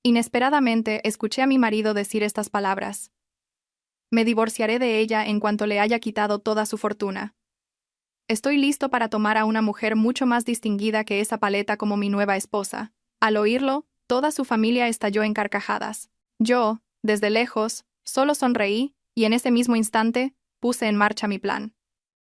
Inesperadamente, escuché a mi marido decir estas palabras. Me divorciaré de ella en cuanto le haya quitado toda su fortuna. Estoy listo para tomar a una mujer mucho más distinguida que esa paleta como mi nueva esposa. Al oírlo, toda su familia estalló en carcajadas. Yo, desde lejos, solo sonreí, y en ese mismo instante, puse en marcha mi plan.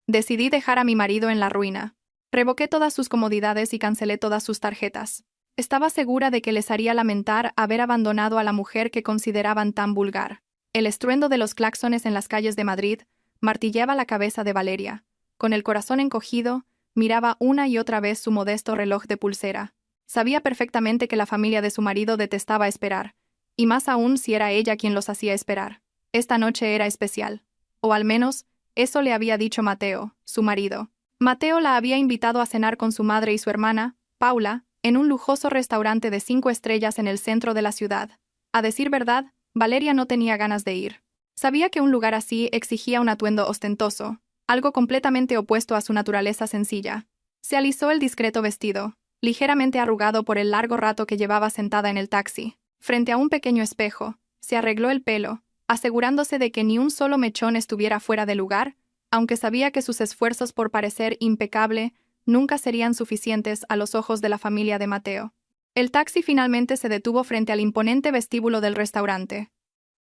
Decidí dejar a mi marido en la ruina. Revoqué todas sus comodidades y cancelé todas sus tarjetas. Estaba segura de que les haría lamentar haber abandonado a la mujer que consideraban tan vulgar. El estruendo de los claxones en las calles de Madrid martilleaba la cabeza de Valeria. Con el corazón encogido, miraba una y otra vez su modesto reloj de pulsera. Sabía perfectamente que la familia de su marido detestaba esperar, y más aún si era ella quien los hacía esperar. Esta noche era especial. O al menos, eso le había dicho Mateo, su marido. Mateo la había invitado a cenar con su madre y su hermana, Paula, en un lujoso restaurante de 5 estrellas en el centro de la ciudad. A decir verdad, Valeria no tenía ganas de ir. Sabía que un lugar así exigía un atuendo ostentoso, algo completamente opuesto a su naturaleza sencilla. Se alisó el discreto vestido, ligeramente arrugado por el largo rato que llevaba sentada en el taxi. Frente a un pequeño espejo, se arregló el pelo, asegurándose de que ni un solo mechón estuviera fuera de lugar, aunque sabía que sus esfuerzos por parecer impecable nunca serían suficientes a los ojos de la familia de Mateo. El taxi finalmente se detuvo frente al imponente vestíbulo del restaurante.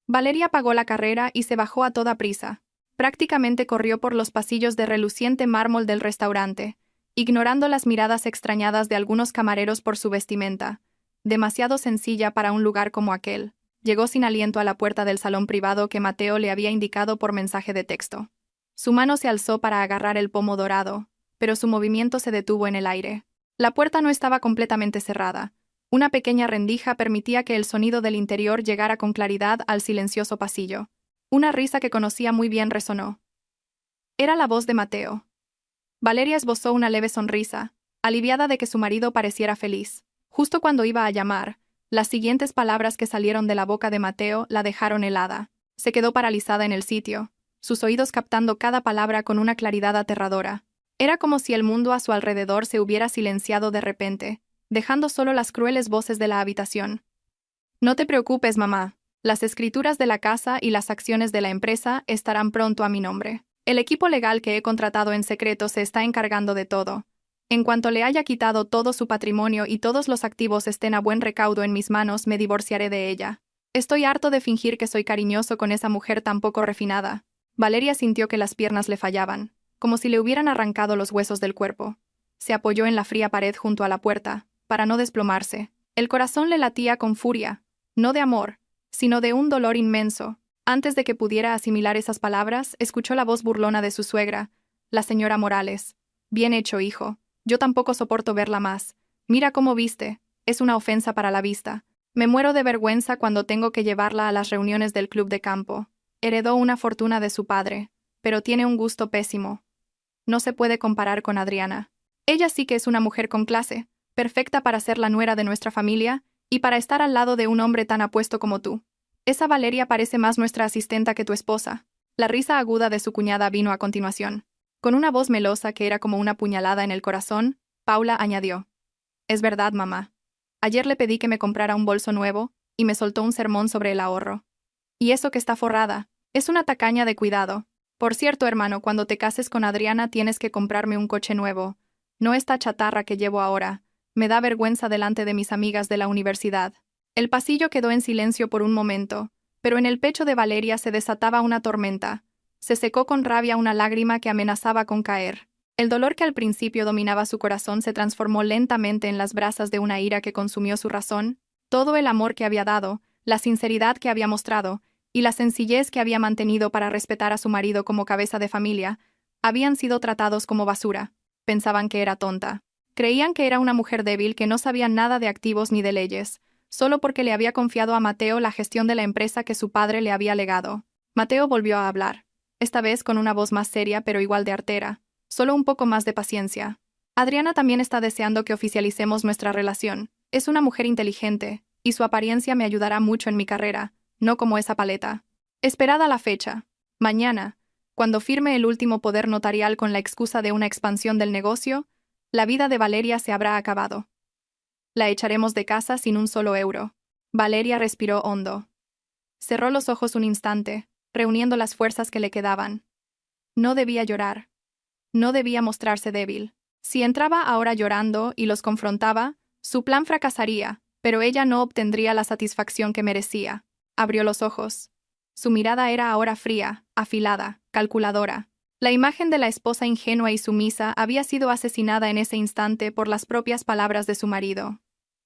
Valeria pagó la carrera y se bajó a toda prisa. Prácticamente corrió por los pasillos de reluciente mármol del restaurante, ignorando las miradas extrañadas de algunos camareros por su vestimenta, demasiado sencilla para un lugar como aquel. Llegó sin aliento a la puerta del salón privado que Mateo le había indicado por mensaje de texto. Su mano se alzó para agarrar el pomo dorado, pero su movimiento se detuvo en el aire. La puerta no estaba completamente cerrada. Una pequeña rendija permitía que el sonido del interior llegara con claridad al silencioso pasillo. Una risa que conocía muy bien resonó. Era la voz de Mateo. Valeria esbozó una leve sonrisa, aliviada de que su marido pareciera feliz. Justo cuando iba a llamar, las siguientes palabras que salieron de la boca de Mateo la dejaron helada. Se quedó paralizada en el sitio, sus oídos captando cada palabra con una claridad aterradora. Era como si el mundo a su alrededor se hubiera silenciado de repente, dejando solo las crueles voces de la habitación. No te preocupes, mamá. Las escrituras de la casa y las acciones de la empresa estarán pronto a mi nombre. El equipo legal que he contratado en secreto se está encargando de todo. En cuanto le haya quitado todo su patrimonio y todos los activos estén a buen recaudo en mis manos, me divorciaré de ella. Estoy harto de fingir que soy cariñoso con esa mujer tan poco refinada. Valeria sintió que las piernas le fallaban, como si le hubieran arrancado los huesos del cuerpo. Se apoyó en la fría pared junto a la puerta, para no desplomarse. El corazón le latía con furia, no de amor, sino de un dolor inmenso. Antes de que pudiera asimilar esas palabras, escuchó la voz burlona de su suegra, la señora Morales. Bien hecho, hijo. Yo tampoco soporto verla más. Mira cómo viste. Es una ofensa para la vista. Me muero de vergüenza cuando tengo que llevarla a las reuniones del club de campo. Heredó una fortuna de su padre, pero tiene un gusto pésimo. No se puede comparar con Adriana. Ella sí que es una mujer con clase, perfecta para ser la nuera de nuestra familia y para estar al lado de un hombre tan apuesto como tú. Esa Valeria parece más nuestra asistenta que tu esposa. La risa aguda de su cuñada vino a continuación. Con una voz melosa que era como una puñalada en el corazón, Paula añadió: Es verdad, mamá. Ayer le pedí que me comprara un bolso nuevo, y me soltó un sermón sobre el ahorro. Y eso que está forrada, es una tacaña de cuidado. Por cierto, hermano, cuando te cases con Adriana tienes que comprarme un coche nuevo. No esta chatarra que llevo ahora. Me da vergüenza delante de mis amigas de la universidad. El pasillo quedó en silencio por un momento, pero en el pecho de Valeria se desataba una tormenta. Se secó con rabia una lágrima que amenazaba con caer. El dolor que al principio dominaba su corazón se transformó lentamente en las brasas de una ira que consumió su razón. Todo el amor que había dado, la sinceridad que había mostrado, y la sencillez que había mantenido para respetar a su marido como cabeza de familia, habían sido tratados como basura. Pensaban que era tonta. Creían que era una mujer débil que no sabía nada de activos ni de leyes, solo porque le había confiado a Mateo la gestión de la empresa que su padre le había legado. Mateo volvió a hablar, esta vez con una voz más seria pero igual de artera, solo un poco más de paciencia. Adriana también está deseando que oficialicemos nuestra relación. Es una mujer inteligente, y su apariencia me ayudará mucho en mi carrera, no como esa paleta. Esperad a la fecha. Mañana, cuando firme el último poder notarial con la excusa de una expansión del negocio, la vida de Valeria se habrá acabado. La echaremos de casa sin un solo euro. Valeria respiró hondo. Cerró los ojos un instante, reuniendo las fuerzas que le quedaban. No debía llorar. No debía mostrarse débil. Si entraba ahora llorando y los confrontaba, su plan fracasaría, pero ella no obtendría la satisfacción que merecía. Abrió los ojos. Su mirada era ahora fría, afilada, calculadora. La imagen de la esposa ingenua y sumisa había sido asesinada en ese instante por las propias palabras de su marido.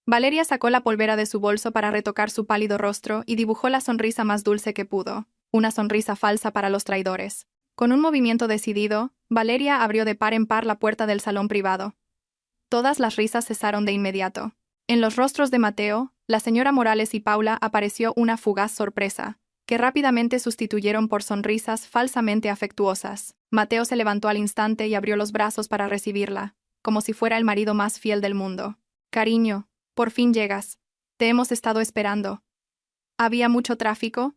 Valeria sacó la polvera de su bolso para retocar su pálido rostro y dibujó la sonrisa más dulce que pudo, una sonrisa falsa para los traidores. Con un movimiento decidido, Valeria abrió de par en par la puerta del salón privado. Todas las risas cesaron de inmediato. En los rostros de Mateo, la señora Morales y Paula apareció una fugaz sorpresa, que rápidamente sustituyeron por sonrisas falsamente afectuosas. Mateo se levantó al instante y abrió los brazos para recibirla, como si fuera el marido más fiel del mundo. «Cariño, por fin llegas. Te hemos estado esperando». «¿Había mucho tráfico?»,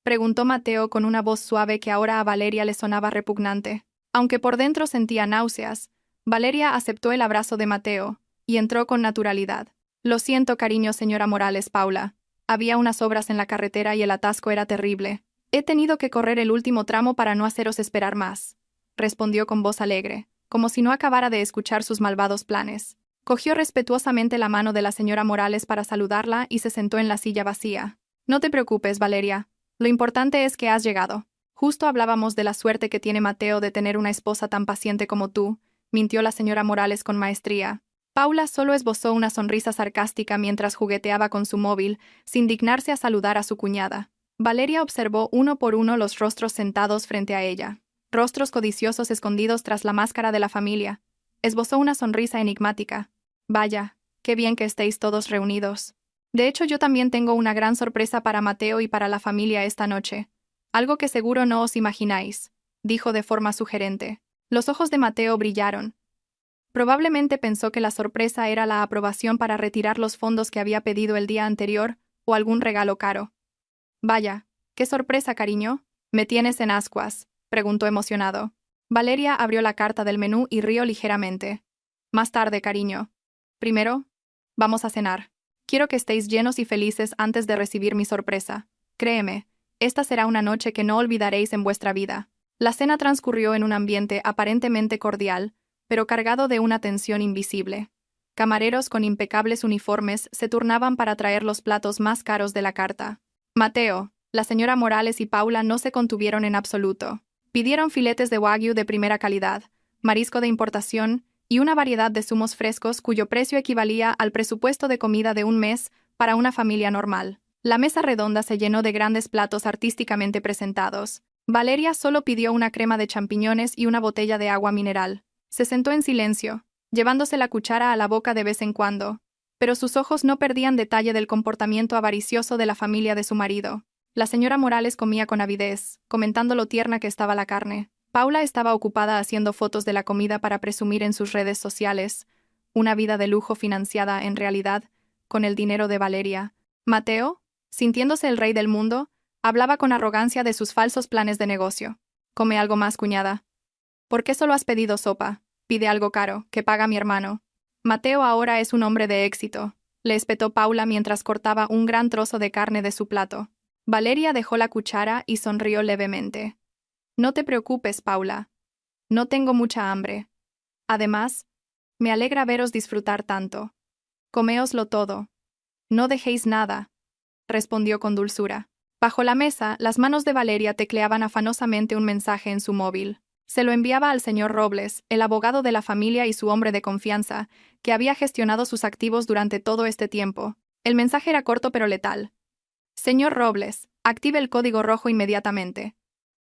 preguntó Mateo con una voz suave que ahora a Valeria le sonaba repugnante. Aunque por dentro sentía náuseas, Valeria aceptó el abrazo de Mateo y entró con naturalidad. «Lo siento, cariño, señora Morales, Paula. Había unas obras en la carretera y el atasco era terrible. He tenido que correr el último tramo para no haceros esperar más», respondió con voz alegre, como si no acabara de escuchar sus malvados planes. Cogió respetuosamente la mano de la señora Morales para saludarla y se sentó en la silla vacía. «No te preocupes, Valeria. Lo importante es que has llegado. Justo hablábamos de la suerte que tiene Mateo de tener una esposa tan paciente como tú», mintió la señora Morales con maestría. Paula solo esbozó una sonrisa sarcástica mientras jugueteaba con su móvil, sin dignarse a saludar a su cuñada. Valeria observó uno por uno los rostros sentados frente a ella. Rostros codiciosos escondidos tras la máscara de la familia. Esbozó una sonrisa enigmática. «Vaya, qué bien que estéis todos reunidos. De hecho, yo también tengo una gran sorpresa para Mateo y para la familia esta noche. Algo que seguro no os imagináis», dijo de forma sugerente. Los ojos de Mateo brillaron. Probablemente pensó que la sorpresa era la aprobación para retirar los fondos que había pedido el día anterior, o algún regalo caro. «Vaya, qué sorpresa, cariño. ¿Me tienes en ascuas?», preguntó emocionado. Valeria abrió la carta del menú y rió ligeramente. «Más tarde, cariño. Primero, vamos a cenar. Quiero que estéis llenos y felices antes de recibir mi sorpresa. Créeme, esta será una noche que no olvidaréis en vuestra vida». La cena transcurrió en un ambiente aparentemente cordial, pero cargado de una tensión invisible. Camareros con impecables uniformes se turnaban para traer los platos más caros de la carta. Mateo, la señora Morales y Paula no se contuvieron en absoluto. Pidieron filetes de wagyu de primera calidad, marisco de importación y una variedad de zumos frescos cuyo precio equivalía al presupuesto de comida de un mes para una familia normal. La mesa redonda se llenó de grandes platos artísticamente presentados. Valeria solo pidió una crema de champiñones y una botella de agua mineral. Se sentó en silencio, llevándose la cuchara a la boca de vez en cuando, pero sus ojos no perdían detalle del comportamiento avaricioso de la familia de su marido. La señora Morales comía con avidez, comentando lo tierna que estaba la carne. Paula estaba ocupada haciendo fotos de la comida para presumir en sus redes sociales, una vida de lujo financiada, en realidad, con el dinero de Valeria. Mateo, sintiéndose el rey del mundo, hablaba con arrogancia de sus falsos planes de negocio. «Come algo más, cuñada. ¿Por qué solo has pedido sopa? Pide algo caro, que paga mi hermano». «Mateo ahora es un hombre de éxito», le espetó Paula mientras cortaba un gran trozo de carne de su plato. Valeria dejó la cuchara y sonrió levemente. «No te preocupes, Paula. No tengo mucha hambre. Además, me alegra veros disfrutar tanto. Coméoslo todo. No dejéis nada», respondió con dulzura. Bajo la mesa, las manos de Valeria tecleaban afanosamente un mensaje en su móvil. Se lo enviaba al señor Robles, el abogado de la familia y su hombre de confianza, que había gestionado sus activos durante todo este tiempo. El mensaje era corto pero letal. «Señor Robles, active el código rojo inmediatamente.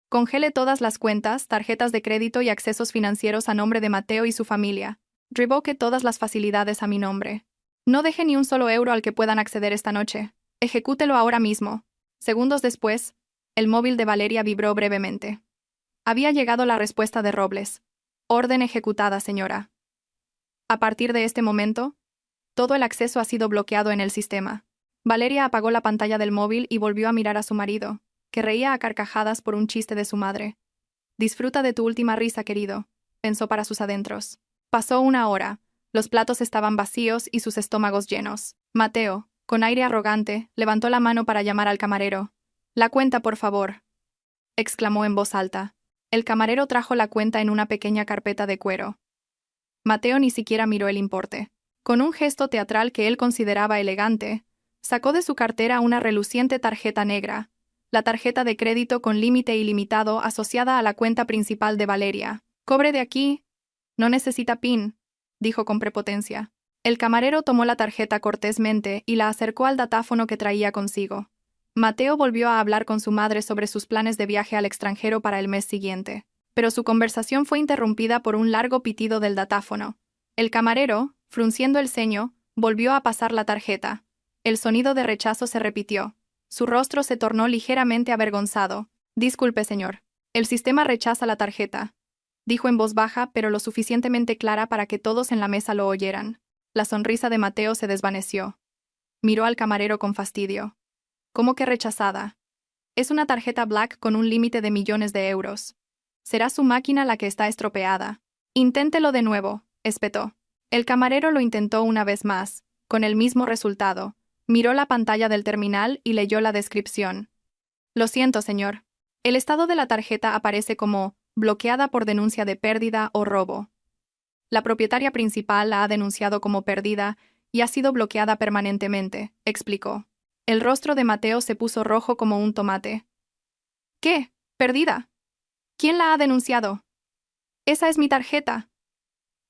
Congele todas las cuentas, tarjetas de crédito y accesos financieros a nombre de Mateo y su familia. Revoque todas las facilidades a mi nombre. No deje ni un solo euro al que puedan acceder esta noche. Ejecútelo ahora mismo». Segundos después, el móvil de Valeria vibró brevemente. Había llegado la respuesta de Robles. «Orden ejecutada, señora. A partir de este momento, todo el acceso ha sido bloqueado en el sistema». Valeria apagó la pantalla del móvil y volvió a mirar a su marido, que reía a carcajadas por un chiste de su madre. «Disfruta de tu última risa, querido», pensó para sus adentros. Pasó una hora. Los platos estaban vacíos y sus estómagos llenos. «Mateo, Con aire arrogante, levantó la mano para llamar al camarero. «La cuenta, por favor», exclamó en voz alta. El camarero trajo la cuenta en una pequeña carpeta de cuero. Mateo ni siquiera miró el importe. Con un gesto teatral que él consideraba elegante, sacó de su cartera una reluciente tarjeta negra, la tarjeta de crédito con límite ilimitado asociada a la cuenta principal de Valeria. «Cobre de aquí. No necesita PIN», dijo con prepotencia. El camarero tomó la tarjeta cortésmente y la acercó al datáfono que traía consigo. Mateo volvió a hablar con su madre sobre sus planes de viaje al extranjero para el mes siguiente, pero su conversación fue interrumpida por un largo pitido del datáfono. El camarero, frunciendo el ceño, volvió a pasar la tarjeta. El sonido de rechazo se repitió. Su rostro se tornó ligeramente avergonzado. «Disculpe, señor. El sistema rechaza la tarjeta», dijo en voz baja pero lo suficientemente clara para que todos en la mesa lo oyeran. La sonrisa de Mateo se desvaneció. Miró al camarero con fastidio. «¿Cómo que rechazada? Es una tarjeta Black con un límite de millones de euros. Será su máquina la que está estropeada. Inténtelo de nuevo», espetó. El camarero lo intentó una vez más, con el mismo resultado. Miró la pantalla del terminal y leyó la descripción. «Lo siento, señor. El estado de la tarjeta aparece como bloqueada por denuncia de pérdida o robo. La propietaria principal la ha denunciado como perdida y ha sido bloqueada permanentemente», explicó. El rostro de Mateo se puso rojo como un tomate. «¿Qué? ¿Perdida? ¿Quién la ha denunciado? Esa es mi tarjeta».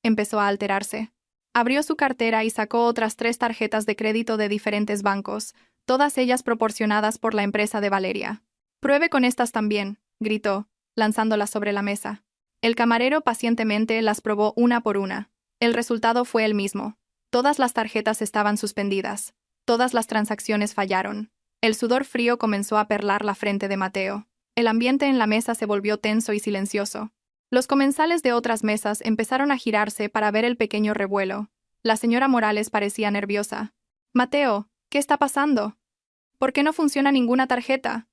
Empezó a alterarse. Abrió su cartera y sacó otras 3 tarjetas de crédito de diferentes bancos, todas ellas proporcionadas por la empresa de Valeria. «Pruebe con estas también», gritó, lanzándolas sobre la mesa. El camarero pacientemente las probó una por una. El resultado fue el mismo. Todas las tarjetas estaban suspendidas. Todas las transacciones fallaron. El sudor frío comenzó a perlar la frente de Mateo. El ambiente en la mesa se volvió tenso y silencioso. Los comensales de otras mesas empezaron a girarse para ver el pequeño revuelo. La señora Morales parecía nerviosa. «Mateo, ¿qué está pasando? ¿Por qué no funciona ninguna tarjeta?»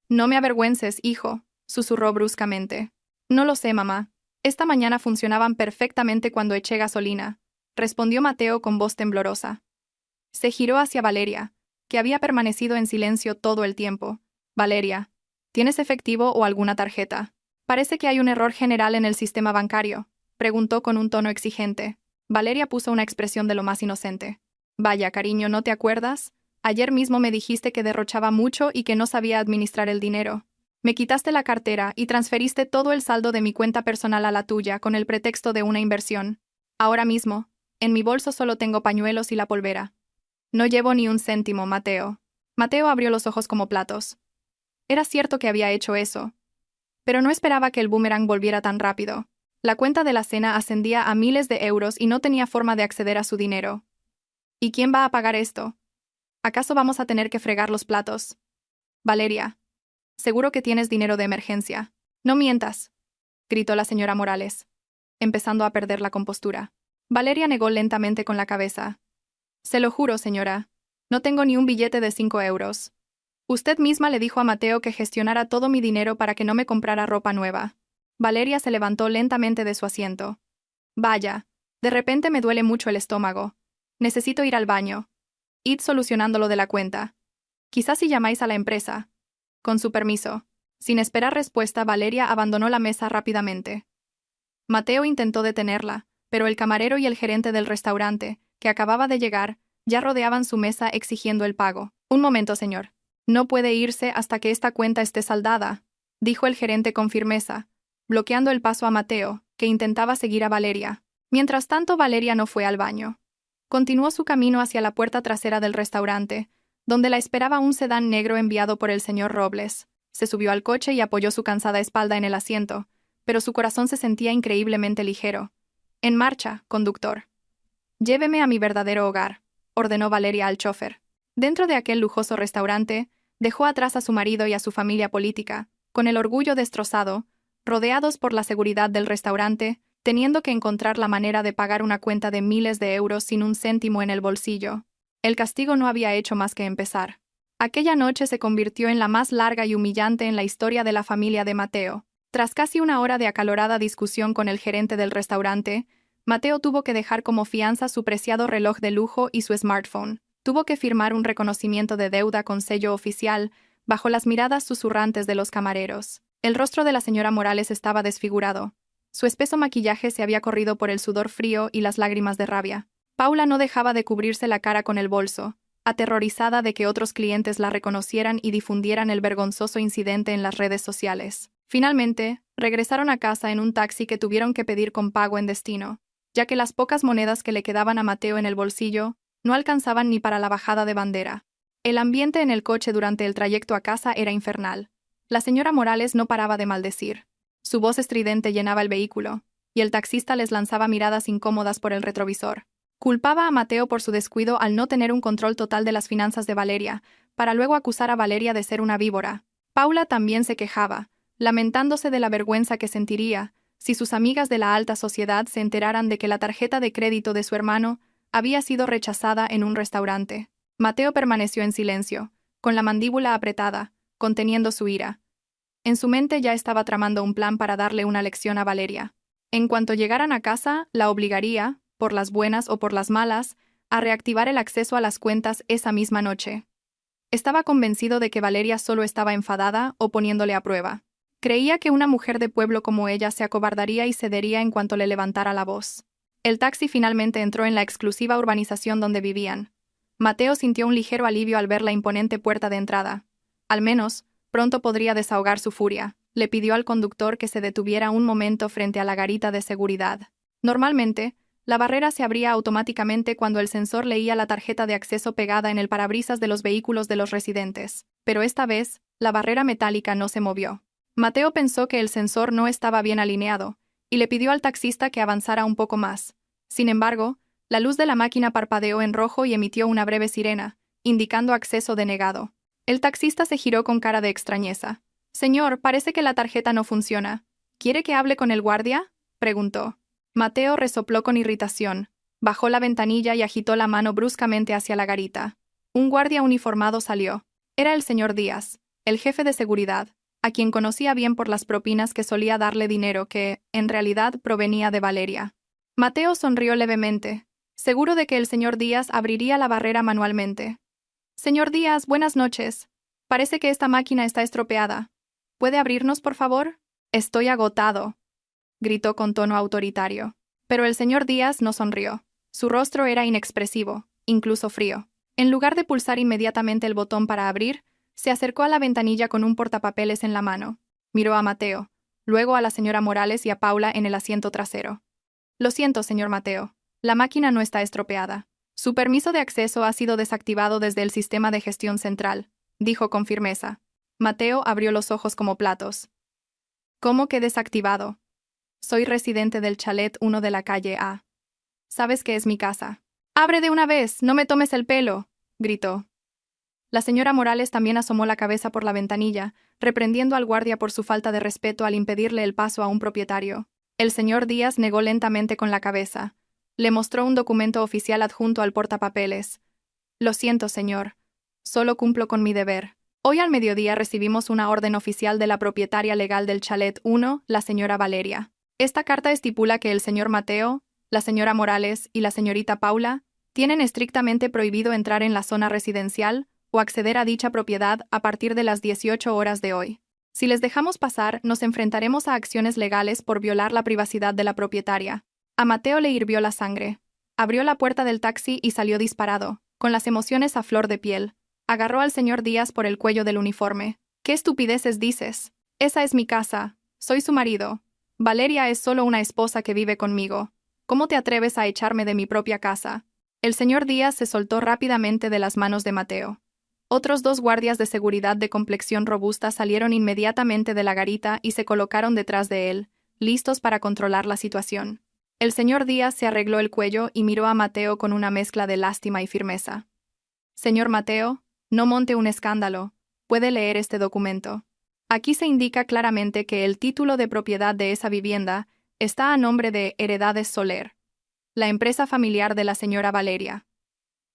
«No me avergüences, hijo», susurró bruscamente. «No lo sé, mamá. Esta mañana funcionaban perfectamente cuando eché gasolina», respondió Mateo con voz temblorosa. Se giró hacia Valeria, que había permanecido en silencio todo el tiempo. «Valeria, ¿tienes efectivo o alguna tarjeta? Parece que hay un error general en el sistema bancario», preguntó con un tono exigente. Valeria puso una expresión de lo más inocente. «Vaya, cariño, ¿no te acuerdas? Ayer mismo me dijiste que derrochaba mucho y que no sabía administrar el dinero. Me quitaste la cartera y transferiste todo el saldo de mi cuenta personal a la tuya con el pretexto de una inversión. Ahora mismo, en mi bolso solo tengo pañuelos y la polvera. No llevo ni un céntimo, Mateo». Mateo abrió los ojos como platos. Era cierto que había hecho eso, pero no esperaba que el boomerang volviera tan rápido. La cuenta de la cena ascendía a miles de euros y no tenía forma de acceder a su dinero. ¿Y quién va a pagar esto? ¿Acaso vamos a tener que fregar los platos? «Valeria, seguro que tienes dinero de emergencia. No mientas», gritó la señora Morales, empezando a perder la compostura. Valeria negó lentamente con la cabeza. «Se lo juro, señora. No tengo ni un billete de 5 euros. Usted misma le dijo a Mateo que gestionara todo mi dinero para que no me comprara ropa nueva». Valeria se levantó lentamente de su asiento. «Vaya, de repente me duele mucho el estómago. Necesito ir al baño. Id solucionando lo de la cuenta. Quizás si llamáis a la empresa. Con su permiso». Sin esperar respuesta, Valeria abandonó la mesa rápidamente. Mateo intentó detenerla, pero el camarero y el gerente del restaurante, que acababa de llegar, ya rodeaban su mesa exigiendo el pago. «Un momento, señor. No puede irse hasta que esta cuenta esté saldada», dijo el gerente con firmeza, bloqueando el paso a Mateo, que intentaba seguir a Valeria. Mientras tanto, Valeria no fue al baño. Continuó su camino hacia la puerta trasera del restaurante, donde la esperaba un sedán negro enviado por el señor Robles. Se subió al coche y apoyó su cansada espalda en el asiento, pero su corazón se sentía increíblemente ligero. «En marcha, conductor. Lléveme a mi verdadero hogar», ordenó Valeria al chofer. Dentro de aquel lujoso restaurante, dejó atrás a su marido y a su familia política, con el orgullo destrozado, rodeados por la seguridad del restaurante, teniendo que encontrar la manera de pagar una cuenta de miles de euros sin un céntimo en el bolsillo. El castigo no había hecho más que empezar. Aquella noche se convirtió en la más larga y humillante en la historia de la familia de Mateo. Tras casi una hora de acalorada discusión con el gerente del restaurante, Mateo tuvo que dejar como fianza su preciado reloj de lujo y su smartphone. Tuvo que firmar un reconocimiento de deuda con sello oficial, bajo las miradas susurrantes de los camareros. El rostro de la señora Morales estaba desfigurado. Su espeso maquillaje se había corrido por el sudor frío y las lágrimas de rabia. Paula no dejaba de cubrirse la cara con el bolso, aterrorizada de que otros clientes la reconocieran y difundieran el vergonzoso incidente en las redes sociales. Finalmente, regresaron a casa en un taxi que tuvieron que pedir con pago en destino, ya que las pocas monedas que le quedaban a Mateo en el bolsillo no alcanzaban ni para la bajada de Bandera. El ambiente en el coche durante el trayecto a casa era infernal. La señora Morales no paraba de maldecir. Su voz estridente llenaba el vehículo, y el taxista les lanzaba miradas incómodas por el retrovisor. Culpaba a Mateo por su descuido al no tener un control total de las finanzas de Valeria, para luego acusar a Valeria de ser una víbora. Paula también se quejaba, lamentándose de la vergüenza que sentiría si sus amigas de la alta sociedad se enteraran de que la tarjeta de crédito de su hermano había sido rechazada en un restaurante. Mateo permaneció en silencio, con la mandíbula apretada, conteniendo su ira. En su mente ya estaba tramando un plan para darle una lección a Valeria. En cuanto llegaran a casa, la obligaría, por las buenas o por las malas, a reactivar el acceso a las cuentas esa misma noche. Estaba convencido de que Valeria solo estaba enfadada o poniéndole a prueba. Creía que una mujer de pueblo como ella se acobardaría y cedería en cuanto le levantara la voz. El taxi finalmente entró en la exclusiva urbanización donde vivían. Mateo sintió un ligero alivio al ver la imponente puerta de entrada. Al menos, pronto podría desahogar su furia. Le pidió al conductor que se detuviera un momento frente a la garita de seguridad. Normalmente, la barrera se abría automáticamente cuando el sensor leía la tarjeta de acceso pegada en el parabrisas de los vehículos de los residentes, pero esta vez, la barrera metálica no se movió. Mateo pensó que el sensor no estaba bien alineado, y le pidió al taxista que avanzara un poco más. Sin embargo, la luz de la máquina parpadeó en rojo y emitió una breve sirena, indicando acceso denegado. El taxista se giró con cara de extrañeza. «Señor, parece que la tarjeta no funciona. ¿Quiere que hable con el guardia?», preguntó. Mateo resopló con irritación, bajó la ventanilla y agitó la mano bruscamente hacia la garita. Un guardia uniformado salió. Era el señor Díaz, el jefe de seguridad, a quien conocía bien por las propinas que solía darle dinero que, en realidad, provenía de Valeria. Mateo sonrió levemente, seguro de que el señor Díaz abriría la barrera manualmente. «Señor Díaz, buenas noches. Parece que esta máquina está estropeada. ¿Puede abrirnos, por favor?» «Estoy agotado», gritó con tono autoritario. Pero el señor Díaz no sonrió. Su rostro era inexpresivo, incluso frío. En lugar de pulsar inmediatamente el botón para abrir, se acercó a la ventanilla con un portapapeles en la mano. Miró a Mateo, luego a la señora Morales y a Paula en el asiento trasero. «Lo siento, señor Mateo. La máquina no está estropeada. Su permiso de acceso ha sido desactivado desde el sistema de gestión central», dijo con firmeza. Mateo abrió los ojos como platos. «¿Cómo que desactivado? Soy residente del chalet 1 de la calle A. Sabes que es mi casa». «¡Abre de una vez! ¡No me tomes el pelo!», gritó. La señora Morales también asomó la cabeza por la ventanilla, reprendiendo al guardia por su falta de respeto al impedirle el paso a un propietario. El señor Díaz negó lentamente con la cabeza. Le mostró un documento oficial adjunto al portapapeles. «Lo siento, señor. Solo cumplo con mi deber. Hoy al mediodía recibimos una orden oficial de la propietaria legal del chalet 1, la señora Valeria. Esta carta estipula que el señor Mateo, la señora Morales y la señorita Paula tienen estrictamente prohibido entrar en la zona residencial o acceder a dicha propiedad a partir de las 18 horas de hoy. Si les dejamos pasar, nos enfrentaremos a acciones legales por violar la privacidad de la propietaria». A Mateo le hirvió la sangre. Abrió la puerta del taxi y salió disparado, con las emociones a flor de piel. Agarró al señor Díaz por el cuello del uniforme. «¿Qué estupideces dices? Esa es mi casa. Soy su marido. Valeria es solo una esposa que vive conmigo. ¿Cómo te atreves a echarme de mi propia casa?». El señor Díaz se soltó rápidamente de las manos de Mateo. Otros 2 guardias de seguridad de complexión robusta salieron inmediatamente de la garita y se colocaron detrás de él, listos para controlar la situación. El señor Díaz se arregló el cuello y miró a Mateo con una mezcla de lástima y firmeza. «Señor Mateo, no monte un escándalo. Puede leer este documento. Aquí se indica claramente que el título de propiedad de esa vivienda está a nombre de Heredades Soler, la empresa familiar de la señora Valeria.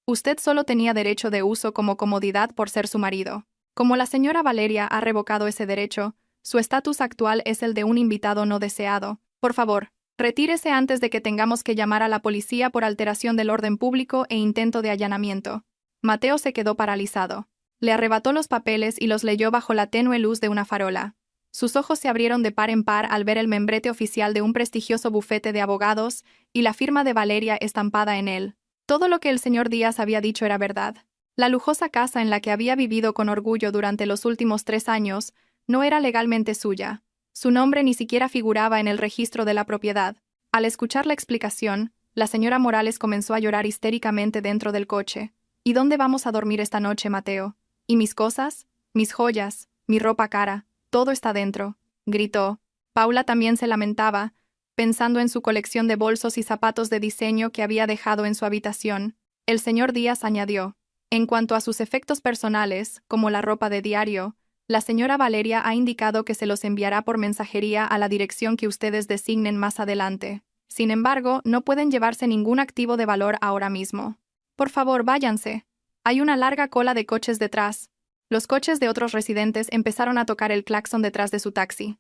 Usted solo tenía derecho de uso como comodidad por ser su marido. Como la señora Valeria ha revocado ese derecho, su estatus actual es el de un invitado no deseado. Por favor, retírese antes de que tengamos que llamar a la policía por alteración del orden público e intento de allanamiento». Mateo se quedó paralizado. Le arrebató los papeles y los leyó bajo la tenue luz de una farola. Sus ojos se abrieron de par en par al ver el membrete oficial de un prestigioso bufete de abogados y la firma de Valeria estampada en él. Todo lo que el señor Díaz había dicho era verdad. La lujosa casa en la que había vivido con orgullo durante los últimos 3 años no era legalmente suya. Su nombre ni siquiera figuraba en el registro de la propiedad. Al escuchar la explicación, la señora Morales comenzó a llorar histéricamente dentro del coche. ¿Y dónde vamos a dormir esta noche, Mateo? ¿Y mis cosas? Mis joyas, mi ropa cara, todo está dentro, gritó. Paula también se lamentaba, pensando en su colección de bolsos y zapatos de diseño que había dejado en su habitación. El señor Díaz añadió: en cuanto a sus efectos personales, como la ropa de diario, la señora Valeria ha indicado que se los enviará por mensajería a la dirección que ustedes designen más adelante. Sin embargo, no pueden llevarse ningún activo de valor ahora mismo. Por favor, váyanse. Hay una larga cola de coches detrás. Los coches de otros residentes empezaron a tocar el claxon detrás de su taxi.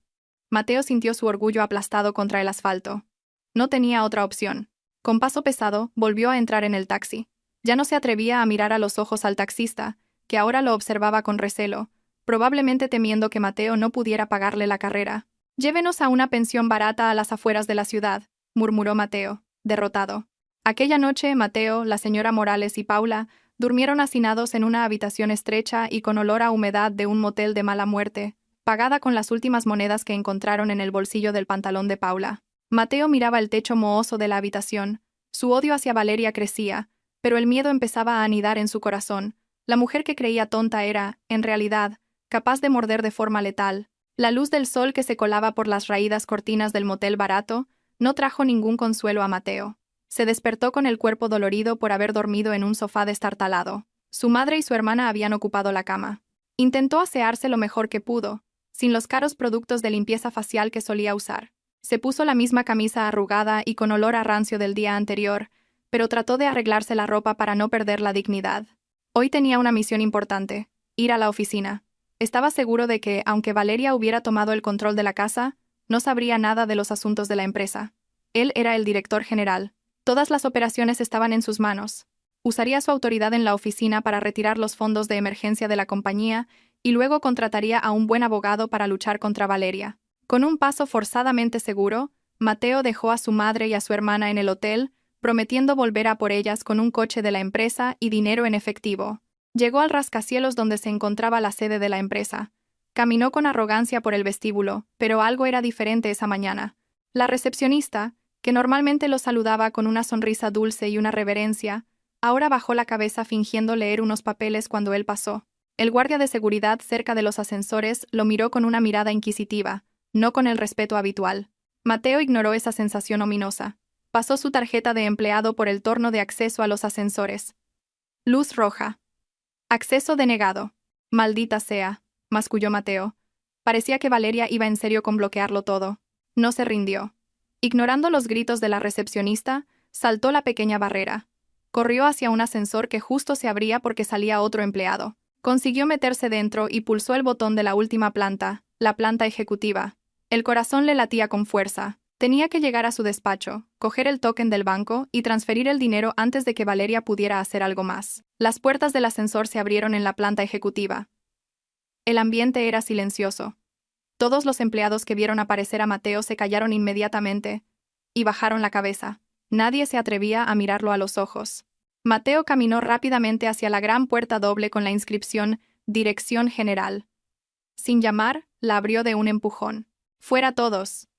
Mateo sintió su orgullo aplastado contra el asfalto. No tenía otra opción. Con paso pesado, volvió a entrar en el taxi. Ya no se atrevía a mirar a los ojos al taxista, que ahora lo observaba con recelo, probablemente temiendo que Mateo no pudiera pagarle la carrera. «Llévenos a una pensión barata a las afueras de la ciudad», murmuró Mateo, derrotado. Aquella noche, Mateo, la señora Morales y Paula durmieron hacinados en una habitación estrecha y con olor a humedad de un motel de mala muerte, pagada con las últimas monedas que encontraron en el bolsillo del pantalón de Paula. Mateo miraba el techo mohoso de la habitación. Su odio hacia Valeria crecía, pero el miedo empezaba a anidar en su corazón. La mujer que creía tonta era, en realidad, capaz de morder de forma letal. La luz del sol que se colaba por las raídas cortinas del motel barato no trajo ningún consuelo a Mateo. Se despertó con el cuerpo dolorido por haber dormido en un sofá destartalado. Su madre y su hermana habían ocupado la cama. Intentó asearse lo mejor que pudo, sin los caros productos de limpieza facial que solía usar. Se puso la misma camisa arrugada y con olor a rancio del día anterior, pero trató de arreglarse la ropa para no perder la dignidad. Hoy tenía una misión importante: ir a la oficina. Estaba seguro de que, aunque Valeria hubiera tomado el control de la casa, no sabría nada de los asuntos de la empresa. Él era el director general. Todas las operaciones estaban en sus manos. Usaría su autoridad en la oficina para retirar los fondos de emergencia de la compañía y luego contrataría a un buen abogado para luchar contra Valeria. Con un paso forzadamente seguro, Mateo dejó a su madre y a su hermana en el hotel, prometiendo volver a por ellas con un coche de la empresa y dinero en efectivo. Llegó al rascacielos donde se encontraba la sede de la empresa. Caminó con arrogancia por el vestíbulo, pero algo era diferente esa mañana. La recepcionista, que normalmente lo saludaba con una sonrisa dulce y una reverencia, ahora bajó la cabeza fingiendo leer unos papeles cuando él pasó. El guardia de seguridad cerca de los ascensores lo miró con una mirada inquisitiva, no con el respeto habitual. Mateo ignoró esa sensación ominosa. Pasó su tarjeta de empleado por el torno de acceso a los ascensores. Luz roja. Acceso denegado. Maldita sea, masculló Mateo. Parecía que Valeria iba en serio con bloquearlo todo. No se rindió. Ignorando los gritos de la recepcionista, saltó la pequeña barrera. Corrió hacia un ascensor que justo se abría porque salía otro empleado. Consiguió meterse dentro y pulsó el botón de la última planta, la planta ejecutiva. El corazón le latía con fuerza. Tenía que llegar a su despacho, coger el token del banco y transferir el dinero antes de que Valeria pudiera hacer algo más. Las puertas del ascensor se abrieron en la planta ejecutiva. El ambiente era silencioso. Todos los empleados que vieron aparecer a Mateo se callaron inmediatamente y bajaron la cabeza. Nadie se atrevía a mirarlo a los ojos. Mateo caminó rápidamente hacia la gran puerta doble con la inscripción «Dirección General». Sin llamar, la abrió de un empujón. «Fuera todos.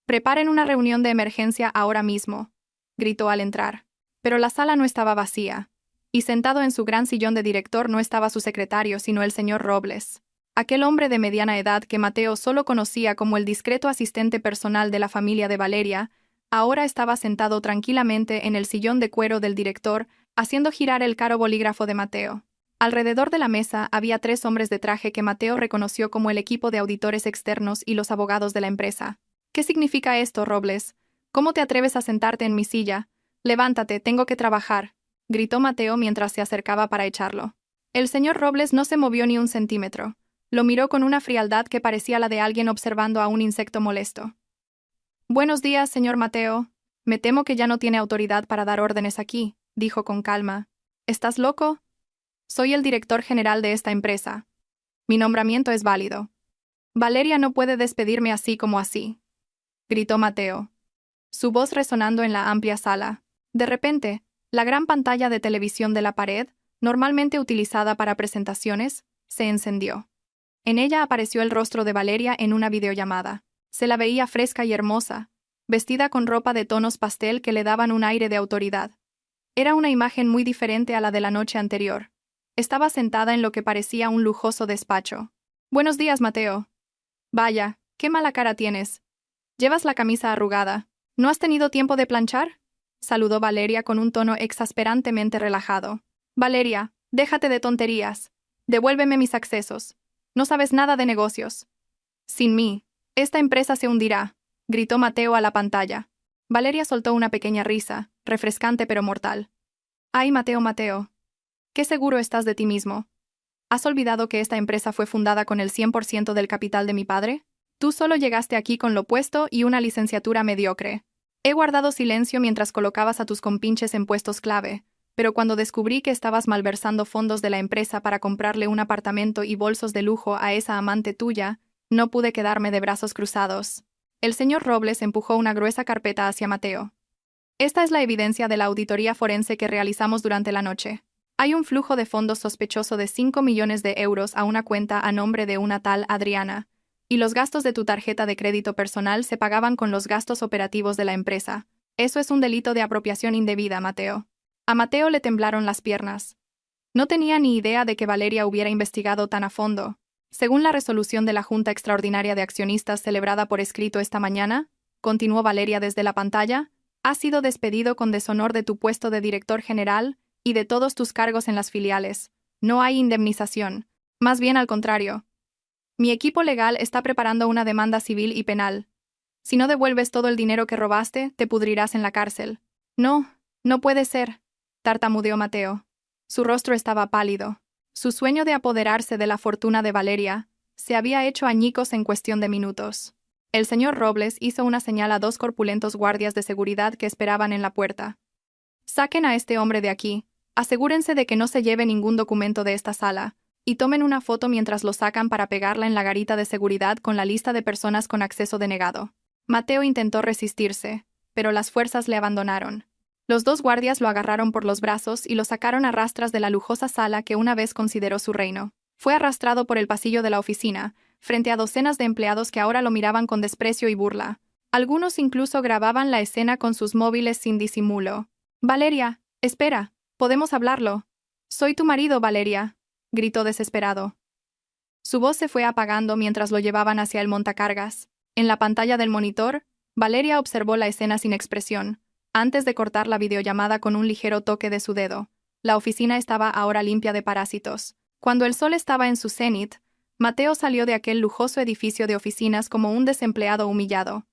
Preparen una reunión de emergencia ahora mismo», gritó al entrar. Pero la sala no estaba vacía, y sentado en su gran sillón de director no estaba su secretario, sino el señor Robles. Aquel hombre de mediana edad que Mateo solo conocía como el discreto asistente personal de la familia de Valeria, ahora estaba sentado tranquilamente en el sillón de cuero del director, haciendo girar el caro bolígrafo de Mateo. Alrededor de la mesa había 3 hombres de traje que Mateo reconoció como el equipo de auditores externos y los abogados de la empresa. «¿Qué significa esto, Robles? ¿Cómo te atreves a sentarte en mi silla? Levántate, tengo que trabajar», gritó Mateo mientras se acercaba para echarlo. El señor Robles no se movió ni un centímetro. Lo miró con una frialdad que parecía la de alguien observando a un insecto molesto. «Buenos días, señor Mateo. Me temo que ya no tiene autoridad para dar órdenes aquí», dijo con calma. «¿Estás loco? Soy el director general de esta empresa. Mi nombramiento es válido. Valeria no puede despedirme así como así, gritó Mateo, su voz resonando en la amplia sala. De repente, la gran pantalla de televisión de la pared, normalmente utilizada para presentaciones, se encendió. En ella apareció el rostro de Valeria en una videollamada. Se la veía fresca y hermosa, vestida con ropa de tonos pastel que le daban un aire de autoridad. Era una imagen muy diferente a la de la noche anterior. Estaba sentada en lo que parecía un lujoso despacho. «Buenos días, Mateo». «Vaya, qué mala cara tienes. Llevas la camisa arrugada. ¿No has tenido tiempo de planchar?», saludó Valeria con un tono exasperantemente relajado. «Valeria, déjate de tonterías. Devuélveme mis accesos. No sabes nada de negocios. Sin mí, esta empresa se hundirá», gritó Mateo a la pantalla. Valeria soltó una pequeña risa, refrescante pero mortal. «Ay, Mateo, qué seguro estás de ti mismo. ¿Has olvidado que esta empresa fue fundada con el 100% del capital de mi padre? Tú solo llegaste aquí con lo opuesto y una licenciatura mediocre. He guardado silencio mientras colocabas a tus compinches en puestos clave, pero cuando descubrí que estabas malversando fondos de la empresa para comprarle un apartamento y bolsos de lujo a esa amante tuya, no pude quedarme de brazos cruzados». El señor Robles empujó una gruesa carpeta hacia Mateo. «Esta es la evidencia de la auditoría forense que realizamos durante la noche. Hay un flujo de fondos sospechoso de 5 millones de euros a una cuenta a nombre de una tal Adriana, y los gastos de tu tarjeta de crédito personal se pagaban con los gastos operativos de la empresa. Eso es un delito de apropiación indebida, Mateo». A Mateo le temblaron las piernas. No tenía ni idea de que Valeria hubiera investigado tan a fondo. Según la resolución de la Junta Extraordinaria de Accionistas celebrada por escrito esta mañana, continuó Valeria desde la pantalla, has sido despedido con deshonor de tu puesto de director general y de todos tus cargos en las filiales. No hay indemnización. Más bien al contrario. Mi equipo legal está preparando una demanda civil y penal. Si no devuelves todo el dinero que robaste, te pudrirás en la cárcel. «No, no puede ser», tartamudeó Mateo. Su rostro estaba pálido. Su sueño de apoderarse de la fortuna de Valeria se había hecho añicos en cuestión de minutos. El señor Robles hizo una señal a 2 corpulentos guardias de seguridad que esperaban en la puerta. «Saquen a este hombre de aquí. Asegúrense de que no se lleve ningún documento de esta sala, y tomen una foto mientras lo sacan para pegarla en la garita de seguridad con la lista de personas con acceso denegado». Mateo intentó resistirse, pero las fuerzas le abandonaron. Los 2 guardias lo agarraron por los brazos y lo sacaron a rastras de la lujosa sala que una vez consideró su reino. Fue arrastrado por el pasillo de la oficina, frente a docenas de empleados que ahora lo miraban con desprecio y burla. Algunos incluso grababan la escena con sus móviles sin disimulo. «Valeria, espera. Podemos hablarlo». «Soy tu marido, Valeria», gritó desesperado. Su voz se fue apagando mientras lo llevaban hacia el montacargas. En la pantalla del monitor, Valeria observó la escena sin expresión, antes de cortar la videollamada con un ligero toque de su dedo. La oficina estaba ahora limpia de parásitos. Cuando el sol estaba en su cenit, Mateo salió de aquel lujoso edificio de oficinas como un desempleado humillado.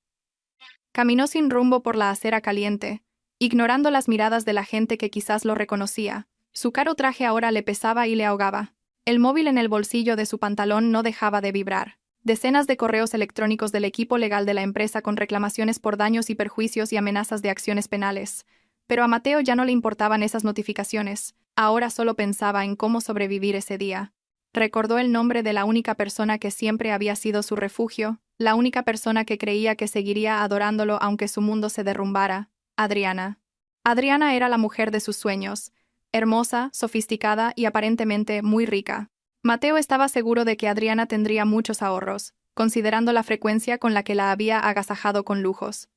Caminó sin rumbo por la acera caliente, ignorando las miradas de la gente que quizás lo reconocía. Su caro traje ahora le pesaba y le ahogaba. El móvil en el bolsillo de su pantalón no dejaba de vibrar. Decenas de correos electrónicos del equipo legal de la empresa con reclamaciones por daños y perjuicios y amenazas de acciones penales. Pero a Mateo ya no le importaban esas notificaciones. Ahora solo pensaba en cómo sobrevivir ese día. Recordó el nombre de la única persona que siempre había sido su refugio, la única persona que creía que seguiría adorándolo aunque su mundo se derrumbara: Adriana. Adriana era la mujer de sus sueños, hermosa, sofisticada y aparentemente muy rica. Mateo estaba seguro de que Adriana tendría muchos ahorros, considerando la frecuencia con la que la había agasajado con lujos.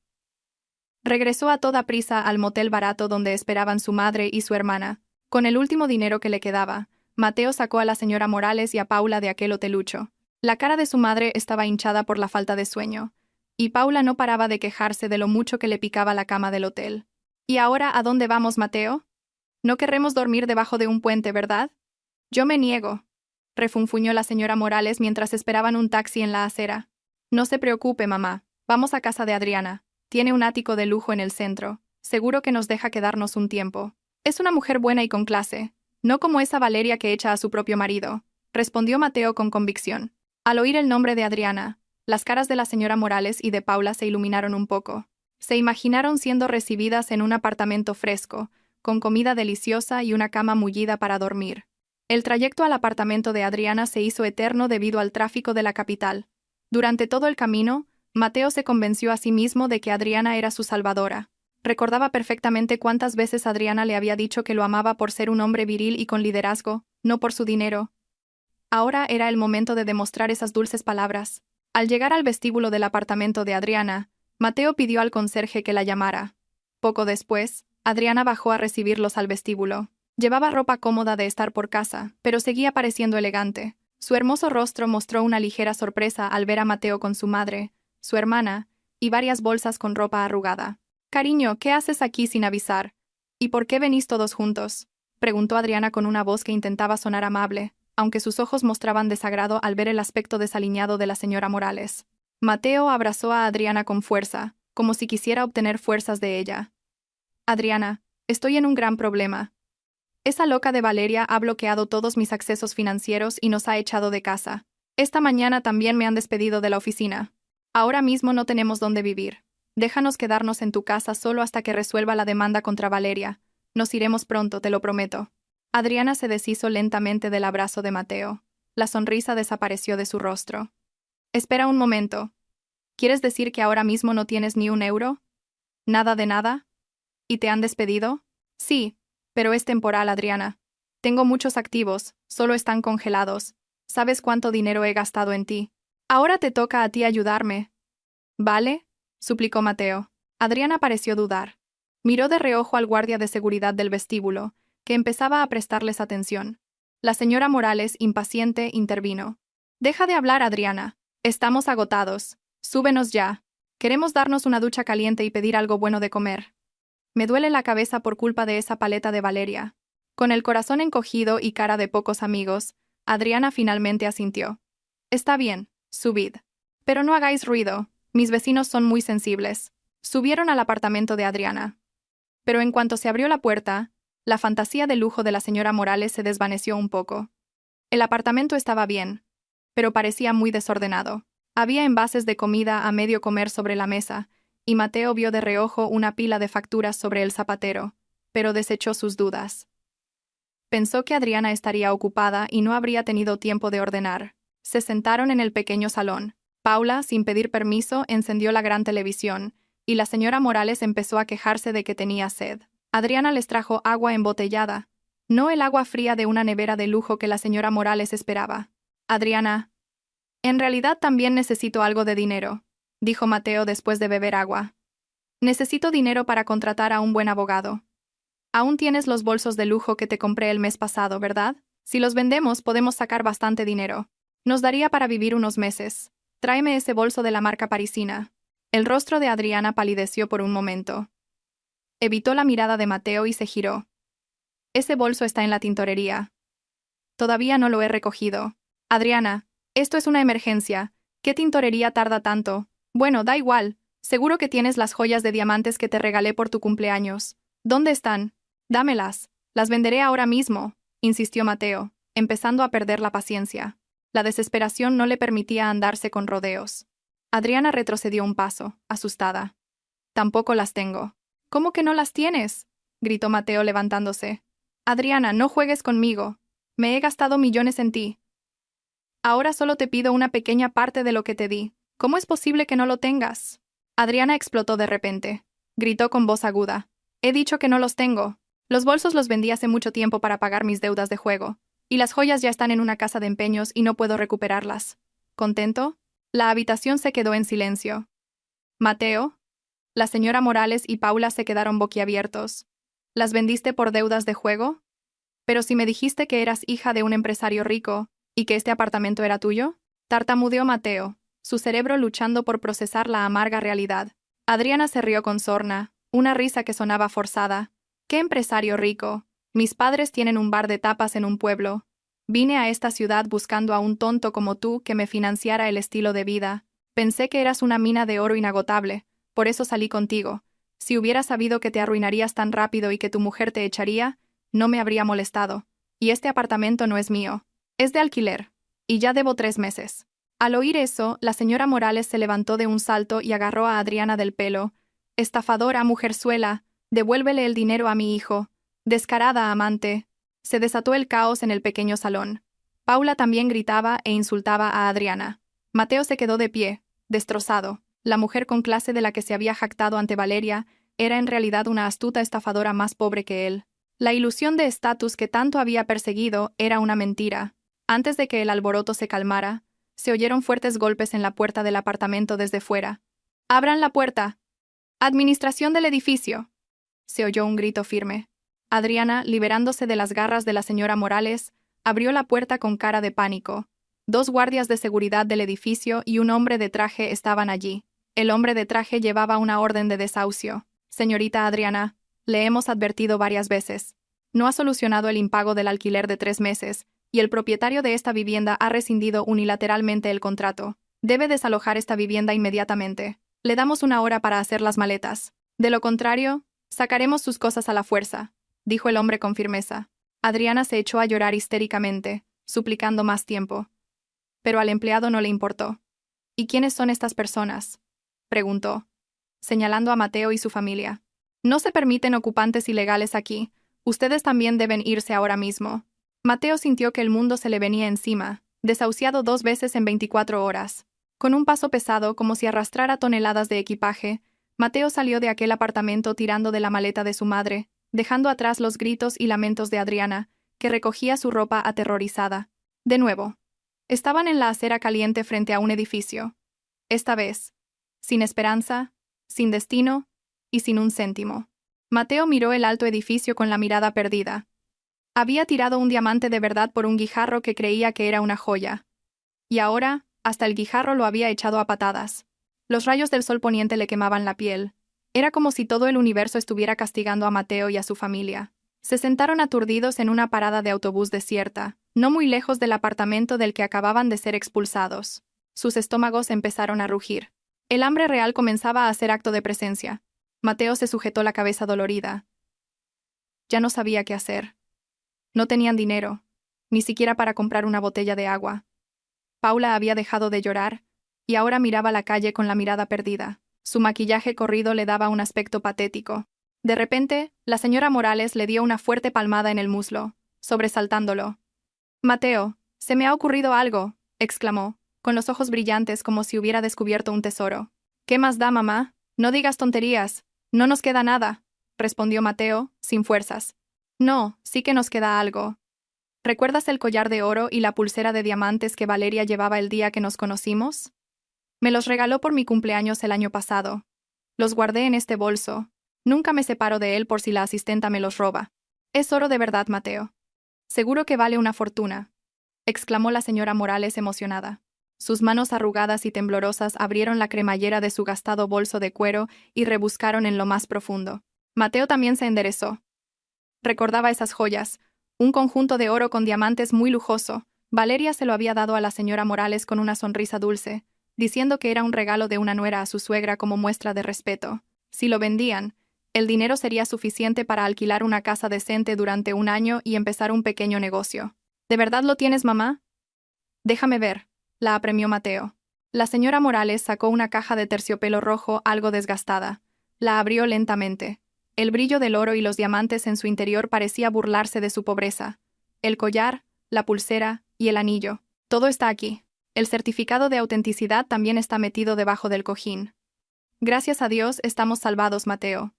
Regresó a toda prisa al motel barato donde esperaban su madre y su hermana. Con el último dinero que le quedaba, Mateo sacó a la señora Morales y a Paula de aquel hotelucho. La cara de su madre estaba hinchada por la falta de sueño, y Paula no paraba de quejarse de lo mucho que le picaba la cama del hotel. «¿Y ahora a dónde vamos, Mateo? No querremos dormir debajo de un puente, ¿verdad?» «Yo me niego», refunfuñó la señora Morales mientras esperaban un taxi en la acera. «No se preocupe, mamá. Vamos a casa de Adriana. Tiene un ático de lujo en el centro. Seguro que nos deja quedarnos un tiempo. Es una mujer buena y con clase, no como esa Valeria que echa a su propio marido», respondió Mateo con convicción. Al oír el nombre de Adriana, las caras de la señora Morales y de Paula se iluminaron un poco. Se imaginaron siendo recibidas en un apartamento fresco, con comida deliciosa y una cama mullida para dormir. El trayecto al apartamento de Adriana se hizo eterno debido al tráfico de la capital. Durante todo el camino, Mateo se convenció a sí mismo de que Adriana era su salvadora. Recordaba perfectamente cuántas veces Adriana le había dicho que lo amaba por ser un hombre viril y con liderazgo, no por su dinero. Ahora era el momento de demostrar esas dulces palabras. Al llegar al vestíbulo del apartamento de Adriana, Mateo pidió al conserje que la llamara. Poco después, Adriana bajó a recibirlos al vestíbulo. Llevaba ropa cómoda de estar por casa, pero seguía pareciendo elegante. Su hermoso rostro mostró una ligera sorpresa al ver a Mateo con su madre, su hermana, y varias bolsas con ropa arrugada. «Cariño, ¿qué haces aquí sin avisar? ¿Y por qué venís todos juntos?», preguntó Adriana con una voz que intentaba sonar amable, aunque sus ojos mostraban desagrado al ver el aspecto desaliñado de la señora Morales. Mateo abrazó a Adriana con fuerza, como si quisiera obtener fuerzas de ella. «Adriana, estoy en un gran problema. Esa loca de Valeria ha bloqueado todos mis accesos financieros y nos ha echado de casa. Esta mañana también me han despedido de la oficina. Ahora mismo no tenemos dónde vivir. Déjanos quedarnos en tu casa solo hasta que resuelva la demanda contra Valeria. Nos iremos pronto, te lo prometo». Adriana se deshizo lentamente del abrazo de Mateo. La sonrisa desapareció de su rostro. «Espera un momento. ¿Quieres decir que ahora mismo no tienes ni un euro? ¿Nada de nada? ¿Y te han despedido?» «Sí, pero es temporal, Adriana. Tengo muchos activos, solo están congelados. ¿Sabes cuánto dinero he gastado en ti? Ahora te toca a ti ayudarme». «¿Vale?», suplicó Mateo. Adriana pareció dudar. Miró de reojo al guardia de seguridad del vestíbulo, que empezaba a prestarles atención. La señora Morales, impaciente, intervino. «Deja de hablar, Adriana. Estamos agotados. Súbenos ya. Queremos darnos una ducha caliente y pedir algo bueno de comer. Me duele la cabeza por culpa de esa paleta de Valeria». Con el corazón encogido y cara de pocos amigos, Adriana finalmente asintió. «Está bien, subid. Pero no hagáis ruido, mis vecinos son muy sensibles». Subieron al apartamento de Adriana. Pero en cuanto se abrió la puerta, la fantasía de lujo de la señora Morales se desvaneció un poco. El apartamento estaba bien, pero parecía muy desordenado. Había envases de comida a medio comer sobre la mesa, y Mateo vio de reojo una pila de facturas sobre el zapatero, pero desechó sus dudas. Pensó que Adriana estaría ocupada y no habría tenido tiempo de ordenar. Se sentaron en el pequeño salón. Paula, sin pedir permiso, encendió la gran televisión, y la señora Morales empezó a quejarse de que tenía sed. Adriana les trajo agua embotellada, no el agua fría de una nevera de lujo que la señora Morales esperaba. «Adriana, en realidad también necesito algo de dinero», dijo Mateo después de beber agua. «Necesito dinero para contratar a un buen abogado. Aún tienes los bolsos de lujo que te compré el mes pasado, ¿verdad? Si los vendemos podemos sacar bastante dinero. Nos daría para vivir unos meses. Tráeme ese bolso de la marca parisina». El rostro de Adriana palideció por un momento. Evitó la mirada de Mateo y se giró. «Ese bolso está en la tintorería. Todavía no lo he recogido». «Adriana, esto es una emergencia. ¿Qué tintorería tarda tanto? Bueno, da igual. Seguro que tienes las joyas de diamantes que te regalé por tu cumpleaños. ¿Dónde están? Dámelas. Las venderé ahora mismo», insistió Mateo, empezando a perder la paciencia. La desesperación no le permitía andarse con rodeos. Adriana retrocedió un paso, asustada. «Tampoco las tengo». «¿Cómo que no las tienes?», gritó Mateo levantándose. «Adriana, no juegues conmigo. Me he gastado millones en ti. Ahora solo te pido una pequeña parte de lo que te di. ¿Cómo es posible que no lo tengas?». Adriana explotó de repente. Gritó con voz aguda. «He dicho que no los tengo. Los bolsos los vendí hace mucho tiempo para pagar mis deudas de juego, y las joyas ya están en una casa de empeños y no puedo recuperarlas». ¿Contento? La habitación se quedó en silencio. «Mateo». La señora Morales y Paula se quedaron boquiabiertos. «¿Las vendiste por deudas de juego? Pero si me dijiste que eras hija de un empresario rico, ¿y que este apartamento era tuyo?», tartamudeó Mateo, su cerebro luchando por procesar la amarga realidad. Adriana se rió con sorna, una risa que sonaba forzada. «¿Qué empresario rico? Mis padres tienen un bar de tapas en un pueblo. Vine a esta ciudad buscando a un tonto como tú que me financiara el estilo de vida. Pensé que eras una mina de oro inagotable, por eso salí contigo. Si hubiera sabido que te arruinarías tan rápido y que tu mujer te echaría, no me habría molestado. Y este apartamento no es mío. Es de alquiler. Y ya debo 3 meses». Al oír eso, la señora Morales se levantó de un salto y agarró a Adriana del pelo. «Estafadora, mujerzuela, devuélvele el dinero a mi hijo. Descarada amante». Se desató el caos en el pequeño salón. Paula también gritaba e insultaba a Adriana. Mateo se quedó de pie, destrozado. La mujer con clase de la que se había jactado ante Valeria era en realidad una astuta estafadora más pobre que él. La ilusión de estatus que tanto había perseguido era una mentira. Antes de que el alboroto se calmara, se oyeron fuertes golpes en la puerta del apartamento desde fuera. «¡Abran la puerta! ¡Administración del edificio!» Se oyó un grito firme. Adriana, liberándose de las garras de la señora Morales, abrió la puerta con cara de pánico. 2 guardias de seguridad del edificio y un hombre de traje estaban allí. El hombre de traje llevaba una orden de desahucio. «Señorita Adriana, le hemos advertido varias veces. No ha solucionado el impago del alquiler de 3 meses, y el propietario de esta vivienda ha rescindido unilateralmente el contrato. Debe desalojar esta vivienda inmediatamente. Le damos 1 hora para hacer las maletas. De lo contrario, sacaremos sus cosas a la fuerza», dijo el hombre con firmeza. Adriana se echó a llorar histéricamente, suplicando más tiempo. Pero al empleado no le importó. «¿Y quiénes son estas personas?», preguntó, señalando a Mateo y su familia. «No se permiten ocupantes ilegales aquí. Ustedes también deben irse ahora mismo». Mateo sintió que el mundo se le venía encima, desahuciado 2 veces en 24 horas. Con un paso pesado como si arrastrara toneladas de equipaje, Mateo salió de aquel apartamento tirando de la maleta de su madre, dejando atrás los gritos y lamentos de Adriana, que recogía su ropa aterrorizada. De nuevo, estaban en la acera caliente frente a un edificio. Esta vez, sin esperanza, sin destino y sin un céntimo. Mateo miró el alto edificio con la mirada perdida. Había tirado un diamante de verdad por un guijarro que creía que era una joya. Y ahora, hasta el guijarro lo había echado a patadas. Los rayos del sol poniente le quemaban la piel. Era como si todo el universo estuviera castigando a Mateo y a su familia. Se sentaron aturdidos en una parada de autobús desierta, no muy lejos del apartamento del que acababan de ser expulsados. Sus estómagos empezaron a rugir. El hambre real comenzaba a hacer acto de presencia. Mateo se sujetó la cabeza dolorida. Ya no sabía qué hacer. No tenían dinero, ni siquiera para comprar una botella de agua. Paula había dejado de llorar, y ahora miraba la calle con la mirada perdida. Su maquillaje corrido le daba un aspecto patético. De repente, la señora Morales le dio una fuerte palmada en el muslo, sobresaltándolo. «Mateo, se me ha ocurrido algo», exclamó, con los ojos brillantes como si hubiera descubierto un tesoro. «¿Qué más da, mamá? No digas tonterías. No nos queda nada», respondió Mateo, sin fuerzas. «No, sí que nos queda algo. ¿Recuerdas el collar de oro y la pulsera de diamantes que Valeria llevaba el día que nos conocimos? Me los regaló por mi cumpleaños el año pasado. Los guardé en este bolso. Nunca me separo de él por si la asistenta me los roba. Es oro de verdad, Mateo. Seguro que vale una fortuna», exclamó la señora Morales emocionada. Sus manos arrugadas y temblorosas abrieron la cremallera de su gastado bolso de cuero y rebuscaron en lo más profundo. Mateo también se enderezó. Recordaba esas joyas, un conjunto de oro con diamantes muy lujoso. Valeria se lo había dado a la señora Morales con una sonrisa dulce, diciendo que era un regalo de una nuera a su suegra como muestra de respeto. Si lo vendían, el dinero sería suficiente para alquilar una casa decente durante 1 año y empezar un pequeño negocio. ¿De verdad lo tienes, mamá? Déjame ver, la apremió Mateo. La señora Morales sacó una caja de terciopelo rojo algo desgastada. La abrió lentamente. El brillo del oro y los diamantes en su interior parecía burlarse de su pobreza. El collar, la pulsera y el anillo. Todo está aquí. El certificado de autenticidad también está metido debajo del cojín. Gracias a Dios estamos salvados, Mateo.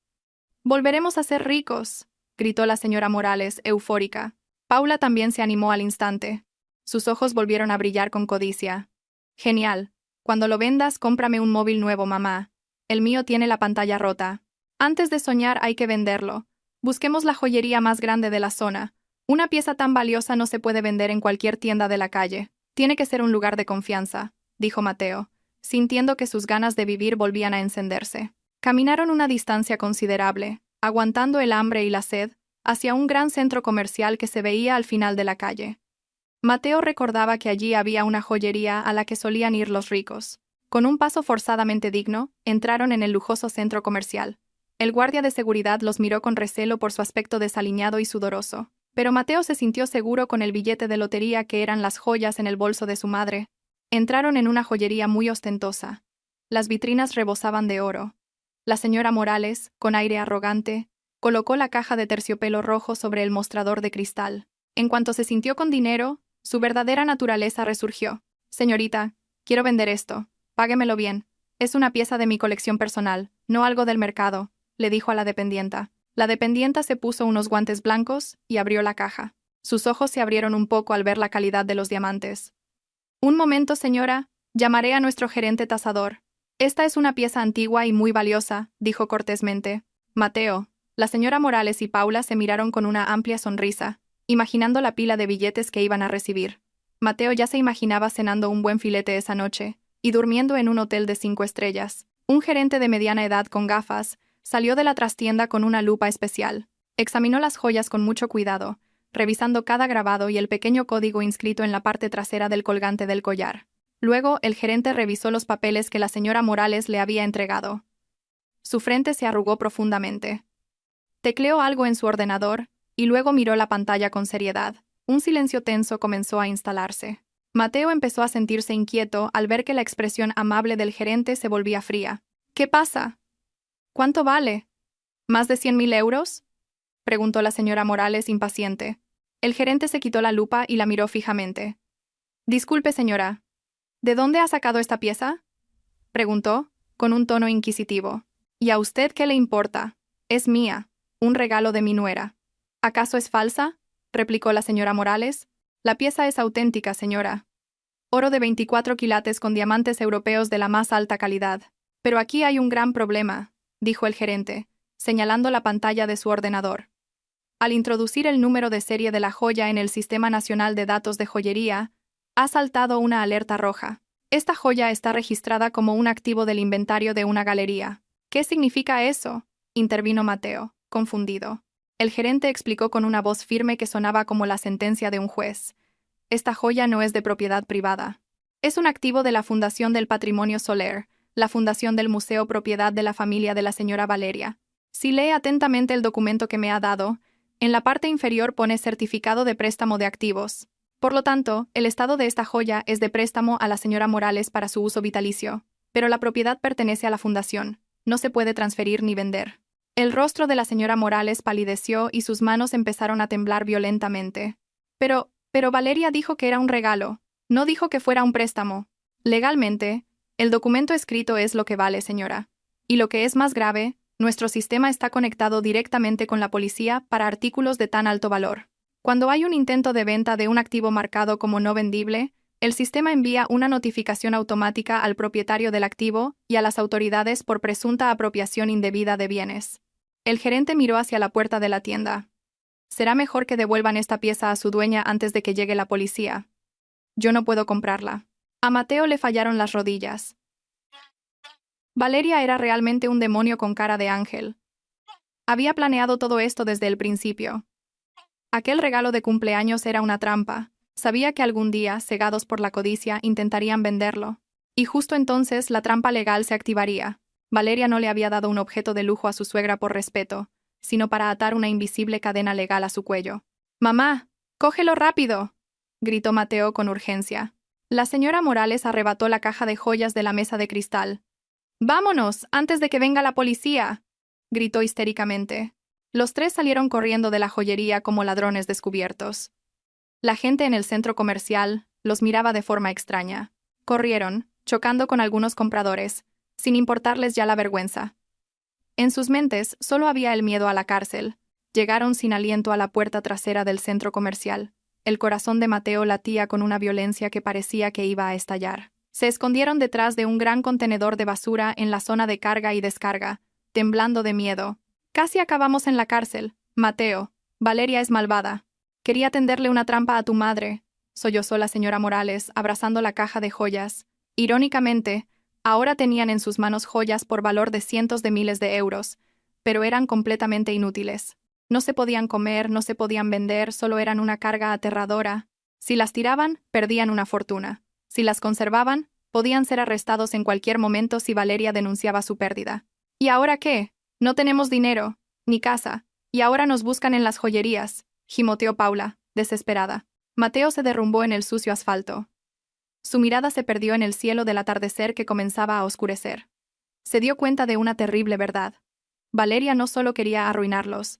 «Volveremos a ser ricos», gritó la señora Morales, eufórica. Paula también se animó al instante. Sus ojos volvieron a brillar con codicia. «Genial. Cuando lo vendas, cómprame un móvil nuevo, mamá. El mío tiene la pantalla rota. Antes de soñar hay que venderlo. Busquemos la joyería más grande de la zona. Una pieza tan valiosa no se puede vender en cualquier tienda de la calle. Tiene que ser un lugar de confianza», dijo Mateo, sintiendo que sus ganas de vivir volvían a encenderse. Caminaron una distancia considerable, aguantando el hambre y la sed, hacia un gran centro comercial que se veía al final de la calle. Mateo recordaba que allí había una joyería a la que solían ir los ricos. Con un paso forzadamente digno, entraron en el lujoso centro comercial. El guardia de seguridad los miró con recelo por su aspecto desaliñado y sudoroso, pero Mateo se sintió seguro con el billete de lotería que eran las joyas en el bolso de su madre. Entraron en una joyería muy ostentosa. Las vitrinas rebosaban de oro. La señora Morales, con aire arrogante, colocó la caja de terciopelo rojo sobre el mostrador de cristal. En cuanto se sintió con dinero, su verdadera naturaleza resurgió. Señorita, quiero vender esto. Páguemelo bien. Es una pieza de mi colección personal, no algo del mercado, le dijo a la dependienta. La dependienta se puso unos guantes blancos y abrió la caja. Sus ojos se abrieron un poco al ver la calidad de los diamantes. Un momento, señora, llamaré a nuestro gerente tasador. Esta es una pieza antigua y muy valiosa, dijo cortésmente. Mateo, la señora Morales y Paula se miraron con una amplia sonrisa, imaginando la pila de billetes que iban a recibir. Mateo ya se imaginaba cenando un buen filete esa noche y durmiendo en un hotel de 5 estrellas. Un gerente de mediana edad con gafas salió de la trastienda con una lupa especial. Examinó las joyas con mucho cuidado, revisando cada grabado y el pequeño código inscrito en la parte trasera del colgante del collar. Luego, el gerente revisó los papeles que la señora Morales le había entregado. Su frente se arrugó profundamente. Tecleó algo en su ordenador y luego miró la pantalla con seriedad. Un silencio tenso comenzó a instalarse. Mateo empezó a sentirse inquieto al ver que la expresión amable del gerente se volvía fría. ¿Qué pasa? ¿Cuánto vale? ¿Más de 100.000 euros? Preguntó la señora Morales impaciente. El gerente se quitó la lupa y la miró fijamente. Disculpe, señora. ¿De dónde ha sacado esta pieza? Preguntó, con un tono inquisitivo. ¿Y a usted qué le importa? Es mía. Un regalo de mi nuera. ¿Acaso es falsa? Replicó la señora Morales. La pieza es auténtica, señora. Oro de 24 quilates con diamantes europeos de la más alta calidad. Pero aquí hay un gran problema, dijo el gerente, señalando la pantalla de su ordenador. Al introducir el número de serie de la joya en el Sistema Nacional de Datos de Joyería, ha saltado una alerta roja. Esta joya está registrada como un activo del inventario de una galería. ¿Qué significa eso? Intervino Mateo, confundido. El gerente explicó con una voz firme que sonaba como la sentencia de un juez. Esta joya no es de propiedad privada. Es un activo de la Fundación del Patrimonio Soler, la fundación del museo propiedad de la familia de la señora Valeria. Si lee atentamente el documento que me ha dado, en la parte inferior pone certificado de préstamo de activos. Por lo tanto, el estado de esta joya es de préstamo a la señora Morales para su uso vitalicio, pero la propiedad pertenece a la fundación. No se puede transferir ni vender. El rostro de la señora Morales palideció y sus manos empezaron a temblar violentamente. Pero Valeria dijo que era un regalo. No dijo que fuera un préstamo. Legalmente, el documento escrito es lo que vale, señora. Y lo que es más grave, nuestro sistema está conectado directamente con la policía para artículos de tan alto valor. Cuando hay un intento de venta de un activo marcado como no vendible, el sistema envía una notificación automática al propietario del activo y a las autoridades por presunta apropiación indebida de bienes. El gerente miró hacia la puerta de la tienda. Será mejor que devuelvan esta pieza a su dueña antes de que llegue la policía. Yo no puedo comprarla. A Mateo le fallaron las rodillas. Valeria era realmente un demonio con cara de ángel. Había planeado todo esto desde el principio. Aquel regalo de cumpleaños era una trampa. Sabía que algún día, cegados por la codicia, intentarían venderlo. Y justo entonces la trampa legal se activaría. Valeria no le había dado un objeto de lujo a su suegra por respeto, sino para atar una invisible cadena legal a su cuello. «¡Mamá! ¡Cógelo rápido!», gritó Mateo con urgencia. La señora Morales arrebató la caja de joyas de la mesa de cristal. «¡Vámonos, antes de que venga la policía!», gritó histéricamente. Los tres salieron corriendo de la joyería como ladrones descubiertos. La gente en el centro comercial los miraba de forma extraña. Corrieron, chocando con algunos compradores, sin importarles ya la vergüenza. En sus mentes solo había el miedo a la cárcel. Llegaron sin aliento a la puerta trasera del centro comercial. El corazón de Mateo latía con una violencia que parecía que iba a estallar. Se escondieron detrás de un gran contenedor de basura en la zona de carga y descarga, temblando de miedo. «Casi acabamos en la cárcel, Mateo. Valeria es malvada. Quería tenderle una trampa a tu madre», sollozó la señora Morales, abrazando la caja de joyas. Irónicamente, ahora tenían en sus manos joyas por valor de cientos de miles de euros, pero eran completamente inútiles. No se podían comer, no se podían vender, solo eran una carga aterradora. Si las tiraban, perdían una fortuna. Si las conservaban, podían ser arrestados en cualquier momento si Valeria denunciaba su pérdida. ¿Y ahora qué? No tenemos dinero, ni casa, y ahora nos buscan en las joyerías, gimoteó Paula, desesperada. Mateo se derrumbó en el sucio asfalto. Su mirada se perdió en el cielo del atardecer que comenzaba a oscurecer. Se dio cuenta de una terrible verdad. Valeria no solo quería arruinarlos,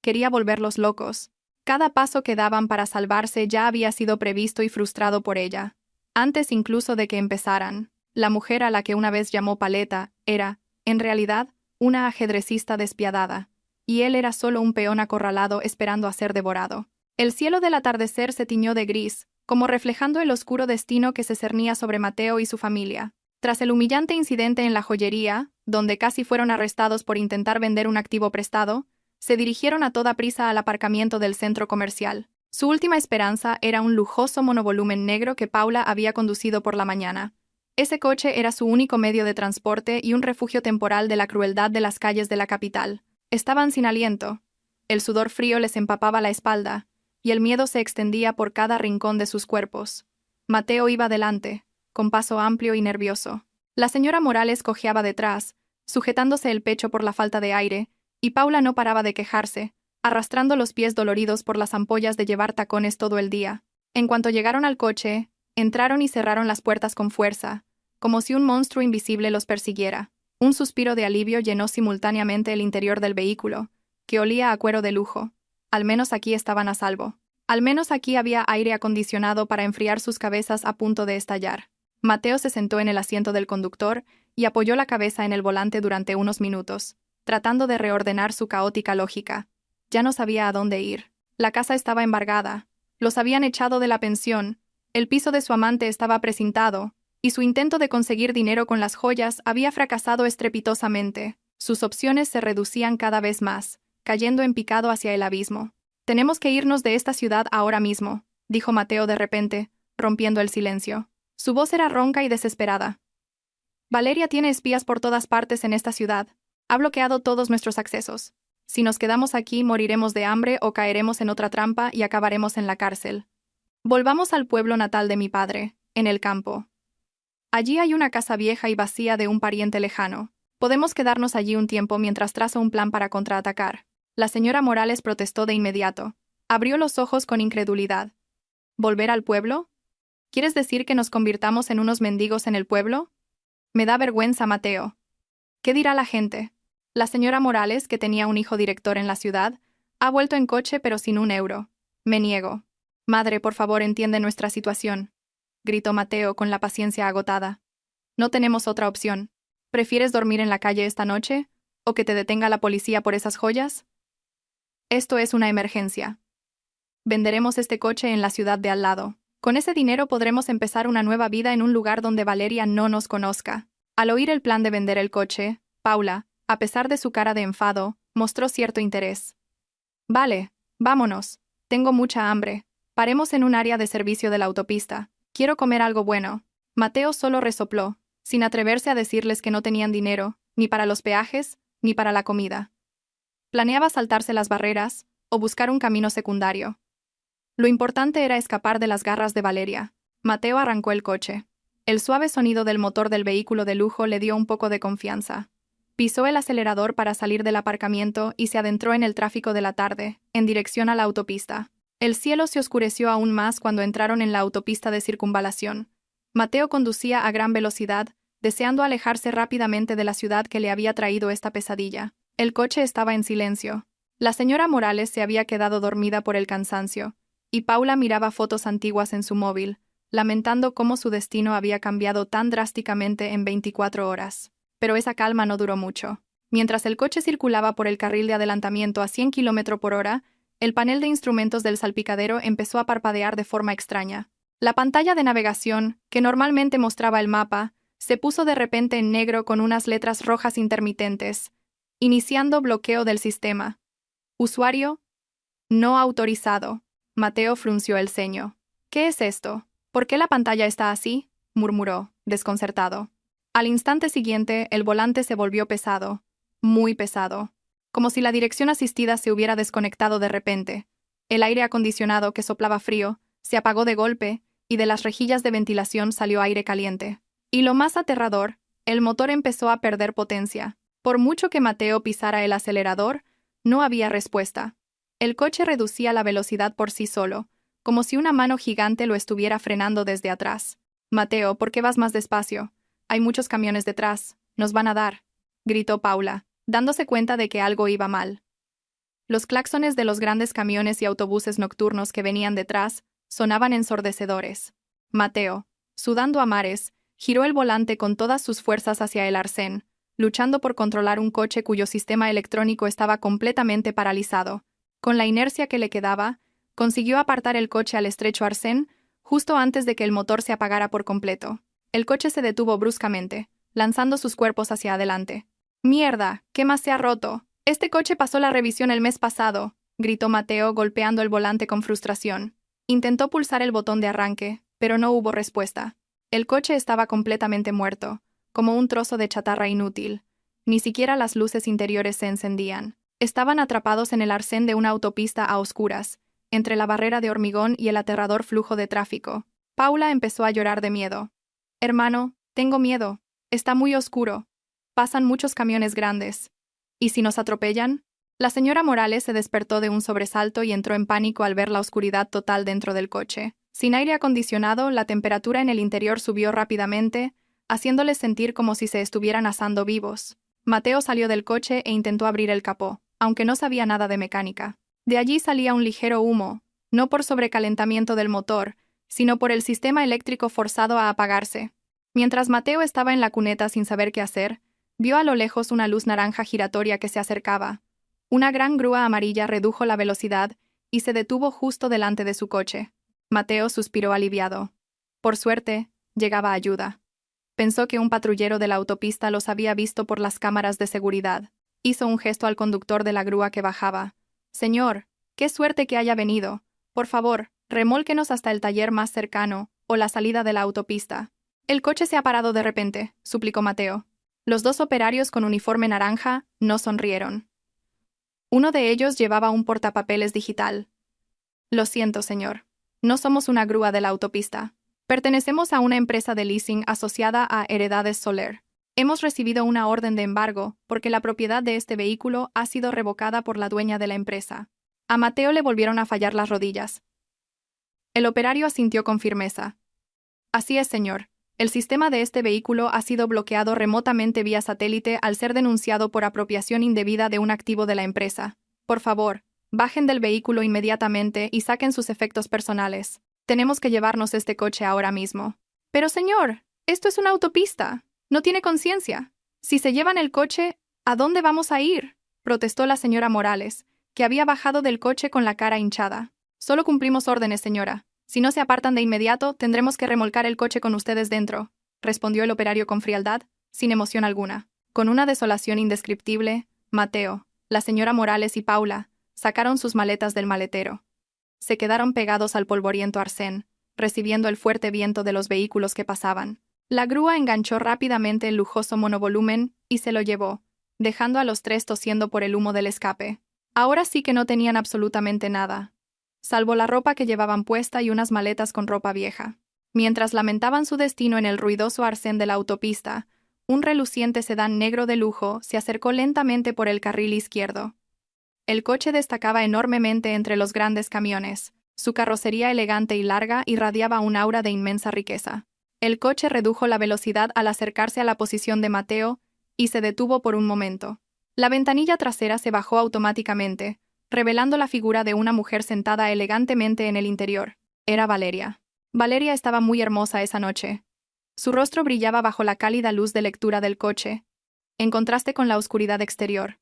quería volverlos locos. Cada paso que daban para salvarse ya había sido previsto y frustrado por ella. Antes incluso de que empezaran, la mujer a la que una vez llamó Paleta era, en realidad, una ajedrecista despiadada, y él era solo un peón acorralado esperando a ser devorado. El cielo del atardecer se tiñó de gris, como reflejando el oscuro destino que se cernía sobre Mateo y su familia. Tras el humillante incidente en la joyería, donde casi fueron arrestados por intentar vender un activo prestado, se dirigieron a toda prisa al aparcamiento del centro comercial. Su última esperanza era un lujoso monovolumen negro que Paula había conducido por la mañana. Ese coche era su único medio de transporte y un refugio temporal de la crueldad de las calles de la capital. Estaban sin aliento. El sudor frío les empapaba la espalda, y el miedo se extendía por cada rincón de sus cuerpos. Mateo iba delante, con paso amplio y nervioso. La señora Morales cojeaba detrás, sujetándose el pecho por la falta de aire, y Paula no paraba de quejarse, arrastrando los pies doloridos por las ampollas de llevar tacones todo el día. En cuanto llegaron al coche, entraron y cerraron las puertas con fuerza, como si un monstruo invisible los persiguiera. Un suspiro de alivio llenó simultáneamente el interior del vehículo, que olía a cuero de lujo. Al menos aquí estaban a salvo. Al menos aquí había aire acondicionado para enfriar sus cabezas a punto de estallar. Mateo se sentó en el asiento del conductor y apoyó la cabeza en el volante durante unos minutos, tratando de reordenar su caótica lógica. Ya no sabía a dónde ir. La casa estaba embargada. Los habían echado de la pensión. El piso de su amante estaba precintado, y su intento de conseguir dinero con las joyas había fracasado estrepitosamente. Sus opciones se reducían cada vez más, cayendo en picado hacia el abismo. «Tenemos que irnos de esta ciudad ahora mismo», dijo Mateo de repente, rompiendo el silencio. Su voz era ronca y desesperada. «Valeria tiene espías por todas partes en esta ciudad. Ha bloqueado todos nuestros accesos. Si nos quedamos aquí, moriremos de hambre o caeremos en otra trampa y acabaremos en la cárcel. Volvamos al pueblo natal de mi padre, en el campo. Allí hay una casa vieja y vacía de un pariente lejano. Podemos quedarnos allí un tiempo mientras trazo un plan para contraatacar». La señora Morales protestó de inmediato. Abrió los ojos con incredulidad. ¿Volver al pueblo? ¿Quieres decir que nos convirtamos en unos mendigos en el pueblo? Me da vergüenza, Mateo. ¿Qué dirá la gente? La señora Morales, que tenía un hijo director en la ciudad, ha vuelto en coche pero sin un euro. Me niego. Madre, por favor, entiende nuestra situación, gritó Mateo con la paciencia agotada. No tenemos otra opción. ¿Prefieres dormir en la calle esta noche? ¿O que te detenga la policía por esas joyas? Esto es una emergencia. Venderemos este coche en la ciudad de al lado. Con ese dinero podremos empezar una nueva vida en un lugar donde Valeria no nos conozca. Al oír el plan de vender el coche, Paula, a pesar de su cara de enfado, mostró cierto interés. Vale, vámonos. Tengo mucha hambre. Paremos en un área de servicio de la autopista. Quiero comer algo bueno. Mateo solo resopló, sin atreverse a decirles que no tenían dinero, ni para los peajes, ni para la comida. Planeaba saltarse las barreras o buscar un camino secundario. Lo importante era escapar de las garras de Valeria. Mateo arrancó el coche. El suave sonido del motor del vehículo de lujo le dio un poco de confianza. Pisó el acelerador para salir del aparcamiento y se adentró en el tráfico de la tarde, en dirección a la autopista. El cielo se oscureció aún más cuando entraron en la autopista de circunvalación. Mateo conducía a gran velocidad, deseando alejarse rápidamente de la ciudad que le había traído esta pesadilla. El coche estaba en silencio. La señora Morales se había quedado dormida por el cansancio, y Paula miraba fotos antiguas en su móvil, lamentando cómo su destino había cambiado tan drásticamente en 24 horas. Pero esa calma no duró mucho. Mientras el coche circulaba por el carril de adelantamiento a 100 km por hora, el panel de instrumentos del salpicadero empezó a parpadear de forma extraña. La pantalla de navegación, que normalmente mostraba el mapa, se puso de repente en negro con unas letras rojas intermitentes. Iniciando bloqueo del sistema. Usuario no autorizado. Mateo frunció el ceño. ¿Qué es esto? ¿Por qué la pantalla está así?, murmuró, desconcertado. Al instante siguiente, el volante se volvió pesado, muy pesado, como si la dirección asistida se hubiera desconectado de repente. El aire acondicionado, que soplaba frío, se apagó de golpe, y de las rejillas de ventilación salió aire caliente. Y lo más aterrador, el motor empezó a perder potencia. Por mucho que Mateo pisara el acelerador, no había respuesta. El coche reducía la velocidad por sí solo, como si una mano gigante lo estuviera frenando desde atrás. «Mateo, ¿por qué vas más despacio? Hay muchos camiones detrás. Nos van a dar», gritó Paula, dándose cuenta de que algo iba mal. Los claxones de los grandes camiones y autobuses nocturnos que venían detrás sonaban ensordecedores. Mateo, sudando a mares, giró el volante con todas sus fuerzas hacia el arcén, luchando por controlar un coche cuyo sistema electrónico estaba completamente paralizado. Con la inercia que le quedaba, consiguió apartar el coche al estrecho arcén justo antes de que el motor se apagara por completo. El coche se detuvo bruscamente, lanzando sus cuerpos hacia adelante. «¡Mierda! ¿Qué más se ha roto? Este coche pasó la revisión el mes pasado», gritó Mateo golpeando el volante con frustración. Intentó pulsar el botón de arranque, pero no hubo respuesta. El coche estaba completamente muerto, como un trozo de chatarra inútil. Ni siquiera las luces interiores se encendían. Estaban atrapados en el arcén de una autopista a oscuras, entre la barrera de hormigón y el aterrador flujo de tráfico. Paula empezó a llorar de miedo. «Hermano, tengo miedo. Está muy oscuro. Pasan muchos camiones grandes. ¿Y si nos atropellan?» La señora Morales se despertó de un sobresalto y entró en pánico al ver la oscuridad total dentro del coche. Sin aire acondicionado, la temperatura en el interior subió rápidamente, haciéndoles sentir como si se estuvieran asando vivos. Mateo salió del coche e intentó abrir el capó, aunque no sabía nada de mecánica. De allí salía un ligero humo, no por sobrecalentamiento del motor, sino por el sistema eléctrico forzado a apagarse. Mientras Mateo estaba en la cuneta sin saber qué hacer, vio a lo lejos una luz naranja giratoria que se acercaba. Una gran grúa amarilla redujo la velocidad y se detuvo justo delante de su coche. Mateo suspiró aliviado. Por suerte, llegaba ayuda. Pensó que un patrullero de la autopista los había visto por las cámaras de seguridad. Hizo un gesto al conductor de la grúa que bajaba. «Señor, qué suerte que haya venido. Por favor, remólquenos hasta el taller más cercano o la salida de la autopista». «El coche se ha parado de repente», suplicó Mateo. Los dos operarios con uniforme naranja no sonrieron. Uno de ellos llevaba un portapapeles digital. «Lo siento, señor. No somos una grúa de la autopista. Pertenecemos a una empresa de leasing asociada a Heredades Soler. Hemos recibido una orden de embargo porque la propiedad de este vehículo ha sido revocada por la dueña de la empresa». A Mateo le volvieron a fallar las rodillas. El operario asintió con firmeza. «Así es, señor. El sistema de este vehículo ha sido bloqueado remotamente vía satélite al ser denunciado por apropiación indebida de un activo de la empresa. Por favor, bajen del vehículo inmediatamente y saquen sus efectos personales. Tenemos que llevarnos este coche ahora mismo». «Pero señor, esto es una autopista. No tiene conciencia. Si se llevan el coche, ¿a dónde vamos a ir?», protestó la señora Morales, que había bajado del coche con la cara hinchada. «Solo cumplimos órdenes, señora. Si no se apartan de inmediato, tendremos que remolcar el coche con ustedes dentro», respondió el operario con frialdad, sin emoción alguna. Con una desolación indescriptible, Mateo, la señora Morales y Paula sacaron sus maletas del maletero. Se quedaron pegados al polvoriento arcén, recibiendo el fuerte viento de los vehículos que pasaban. La grúa enganchó rápidamente el lujoso monovolumen y se lo llevó, dejando a los tres tosiendo por el humo del escape. Ahora sí que no tenían absolutamente nada, salvo la ropa que llevaban puesta y unas maletas con ropa vieja. Mientras lamentaban su destino en el ruidoso arcén de la autopista, un reluciente sedán negro de lujo se acercó lentamente por el carril izquierdo. El coche destacaba enormemente entre los grandes camiones. Su carrocería elegante y larga irradiaba un aura de inmensa riqueza. El coche redujo la velocidad al acercarse a la posición de Mateo y se detuvo por un momento. La ventanilla trasera se bajó automáticamente, revelando la figura de una mujer sentada elegantemente en el interior. Era Valeria. Valeria estaba muy hermosa esa noche. Su rostro brillaba bajo la cálida luz de lectura del coche, en contraste con la oscuridad exterior.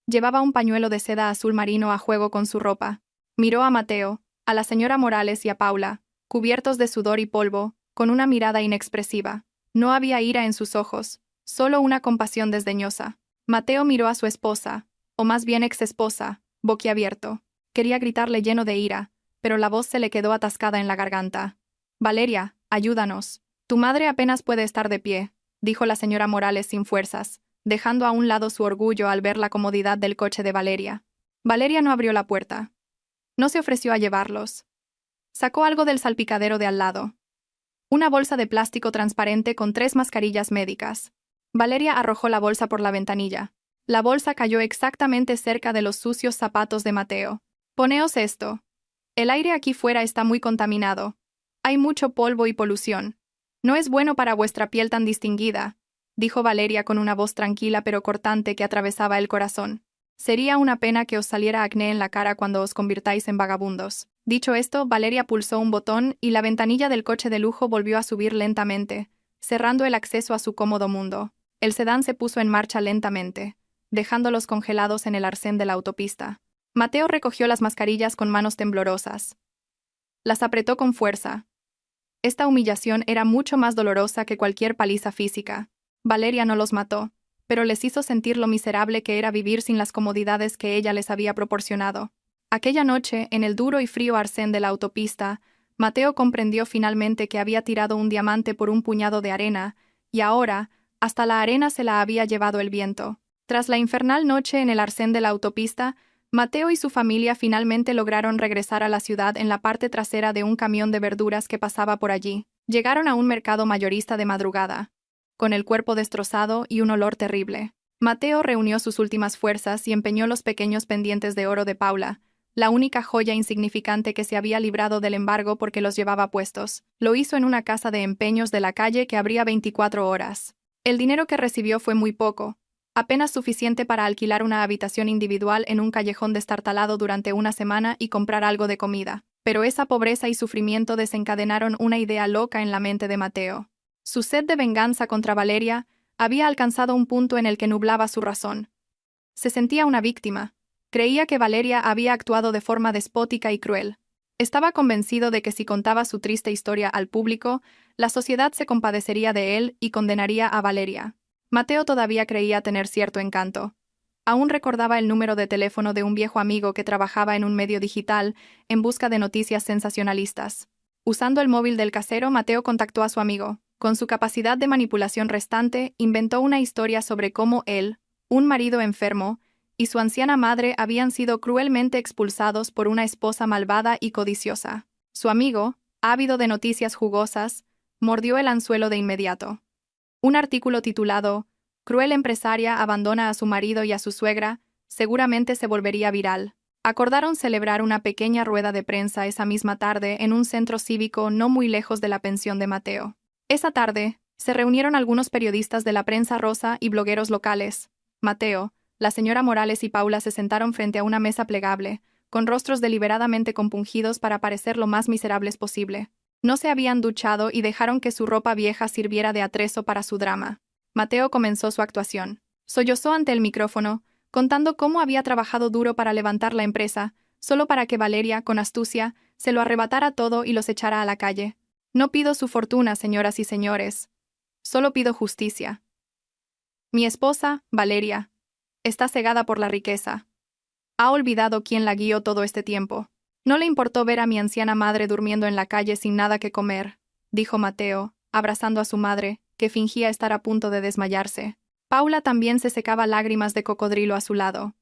Llevaba un pañuelo de seda azul marino a juego con su ropa. Miró a Mateo, a la señora Morales y a Paula, cubiertos de sudor y polvo, con una mirada inexpresiva. No había ira en sus ojos, solo una compasión desdeñosa. Mateo miró a su esposa, o más bien exesposa, boquiabierto. Quería gritarle lleno de ira, pero la voz se le quedó atascada en la garganta. «Valeria, ayúdanos. Tu madre apenas puede estar de pie», dijo la señora Morales sin fuerzas, dejando a un lado su orgullo al ver la comodidad del coche de Valeria. Valeria no abrió la puerta. No se ofreció a llevarlos. Sacó algo del salpicadero de al lado. Una bolsa de plástico transparente con 3 mascarillas médicas. Valeria arrojó la bolsa por la ventanilla. La bolsa cayó exactamente cerca de los sucios zapatos de Mateo. «Poneos esto. El aire aquí fuera está muy contaminado. Hay mucho polvo y polución. No es bueno para vuestra piel tan distinguida», dijo Valeria con una voz tranquila pero cortante que atravesaba el corazón. Sería una pena que os saliera acné en la cara cuando os convirtáis en vagabundos. Dicho esto, Valeria pulsó un botón y la ventanilla del coche de lujo volvió a subir lentamente, cerrando el acceso a su cómodo mundo. El sedán se puso en marcha lentamente, dejándolos congelados en el arcén de la autopista. Mateo recogió las mascarillas con manos temblorosas. Las apretó con fuerza. Esta humillación era mucho más dolorosa que cualquier paliza física. Valeria no los mató, pero les hizo sentir lo miserable que era vivir sin las comodidades que ella les había proporcionado. Aquella noche, en el duro y frío arcén de la autopista, Mateo comprendió finalmente que había tirado un diamante por un puñado de arena, y ahora, hasta la arena se la había llevado el viento. Tras la infernal noche en el arcén de la autopista, Mateo y su familia finalmente lograron regresar a la ciudad en la parte trasera de un camión de verduras que pasaba por allí. Llegaron a un mercado mayorista de madrugada, con el cuerpo destrozado y un olor terrible. Mateo reunió sus últimas fuerzas y empeñó los pequeños pendientes de oro de Paula, la única joya insignificante que se había librado del embargo porque los llevaba puestos. Lo hizo en una casa de empeños de la calle que abría 24 horas. El dinero que recibió fue muy poco, apenas suficiente para alquilar una habitación individual en un callejón destartalado durante una semana y comprar algo de comida. Pero esa pobreza y sufrimiento desencadenaron una idea loca en la mente de Mateo. Su sed de venganza contra Valeria había alcanzado un punto en el que nublaba su razón. Se sentía una víctima. Creía que Valeria había actuado de forma despótica y cruel. Estaba convencido de que si contaba su triste historia al público, la sociedad se compadecería de él y condenaría a Valeria. Mateo todavía creía tener cierto encanto. Aún recordaba el número de teléfono de un viejo amigo que trabajaba en un medio digital en busca de noticias sensacionalistas. Usando el móvil del casero, Mateo contactó a su amigo. Con su capacidad de manipulación restante, inventó una historia sobre cómo él, un marido enfermo, y su anciana madre habían sido cruelmente expulsados por una esposa malvada y codiciosa. Su amigo, ávido de noticias jugosas, mordió el anzuelo de inmediato. Un artículo titulado «Cruel empresaria abandona a su marido y a su suegra» seguramente se volvería viral. Acordaron celebrar una pequeña rueda de prensa esa misma tarde en un centro cívico no muy lejos de la pensión de Mateo. Esa tarde, se reunieron algunos periodistas de la prensa rosa y blogueros locales. Mateo, la señora Morales y Paula se sentaron frente a una mesa plegable, con rostros deliberadamente compungidos para parecer lo más miserables posible. No se habían duchado y dejaron que su ropa vieja sirviera de atrezo para su drama. Mateo comenzó su actuación. Sollozó ante el micrófono, contando cómo había trabajado duro para levantar la empresa, solo para que Valeria, con astucia, se lo arrebatara todo y los echara a la calle. No pido su fortuna, señoras y señores. Solo pido justicia. Mi esposa, Valeria, está cegada por la riqueza. Ha olvidado quién la guió todo este tiempo. No le importó ver a mi anciana madre durmiendo en la calle sin nada que comer, dijo Mateo, abrazando a su madre, que fingía estar a punto de desmayarse. Paula también se secaba lágrimas de cocodrilo a su lado.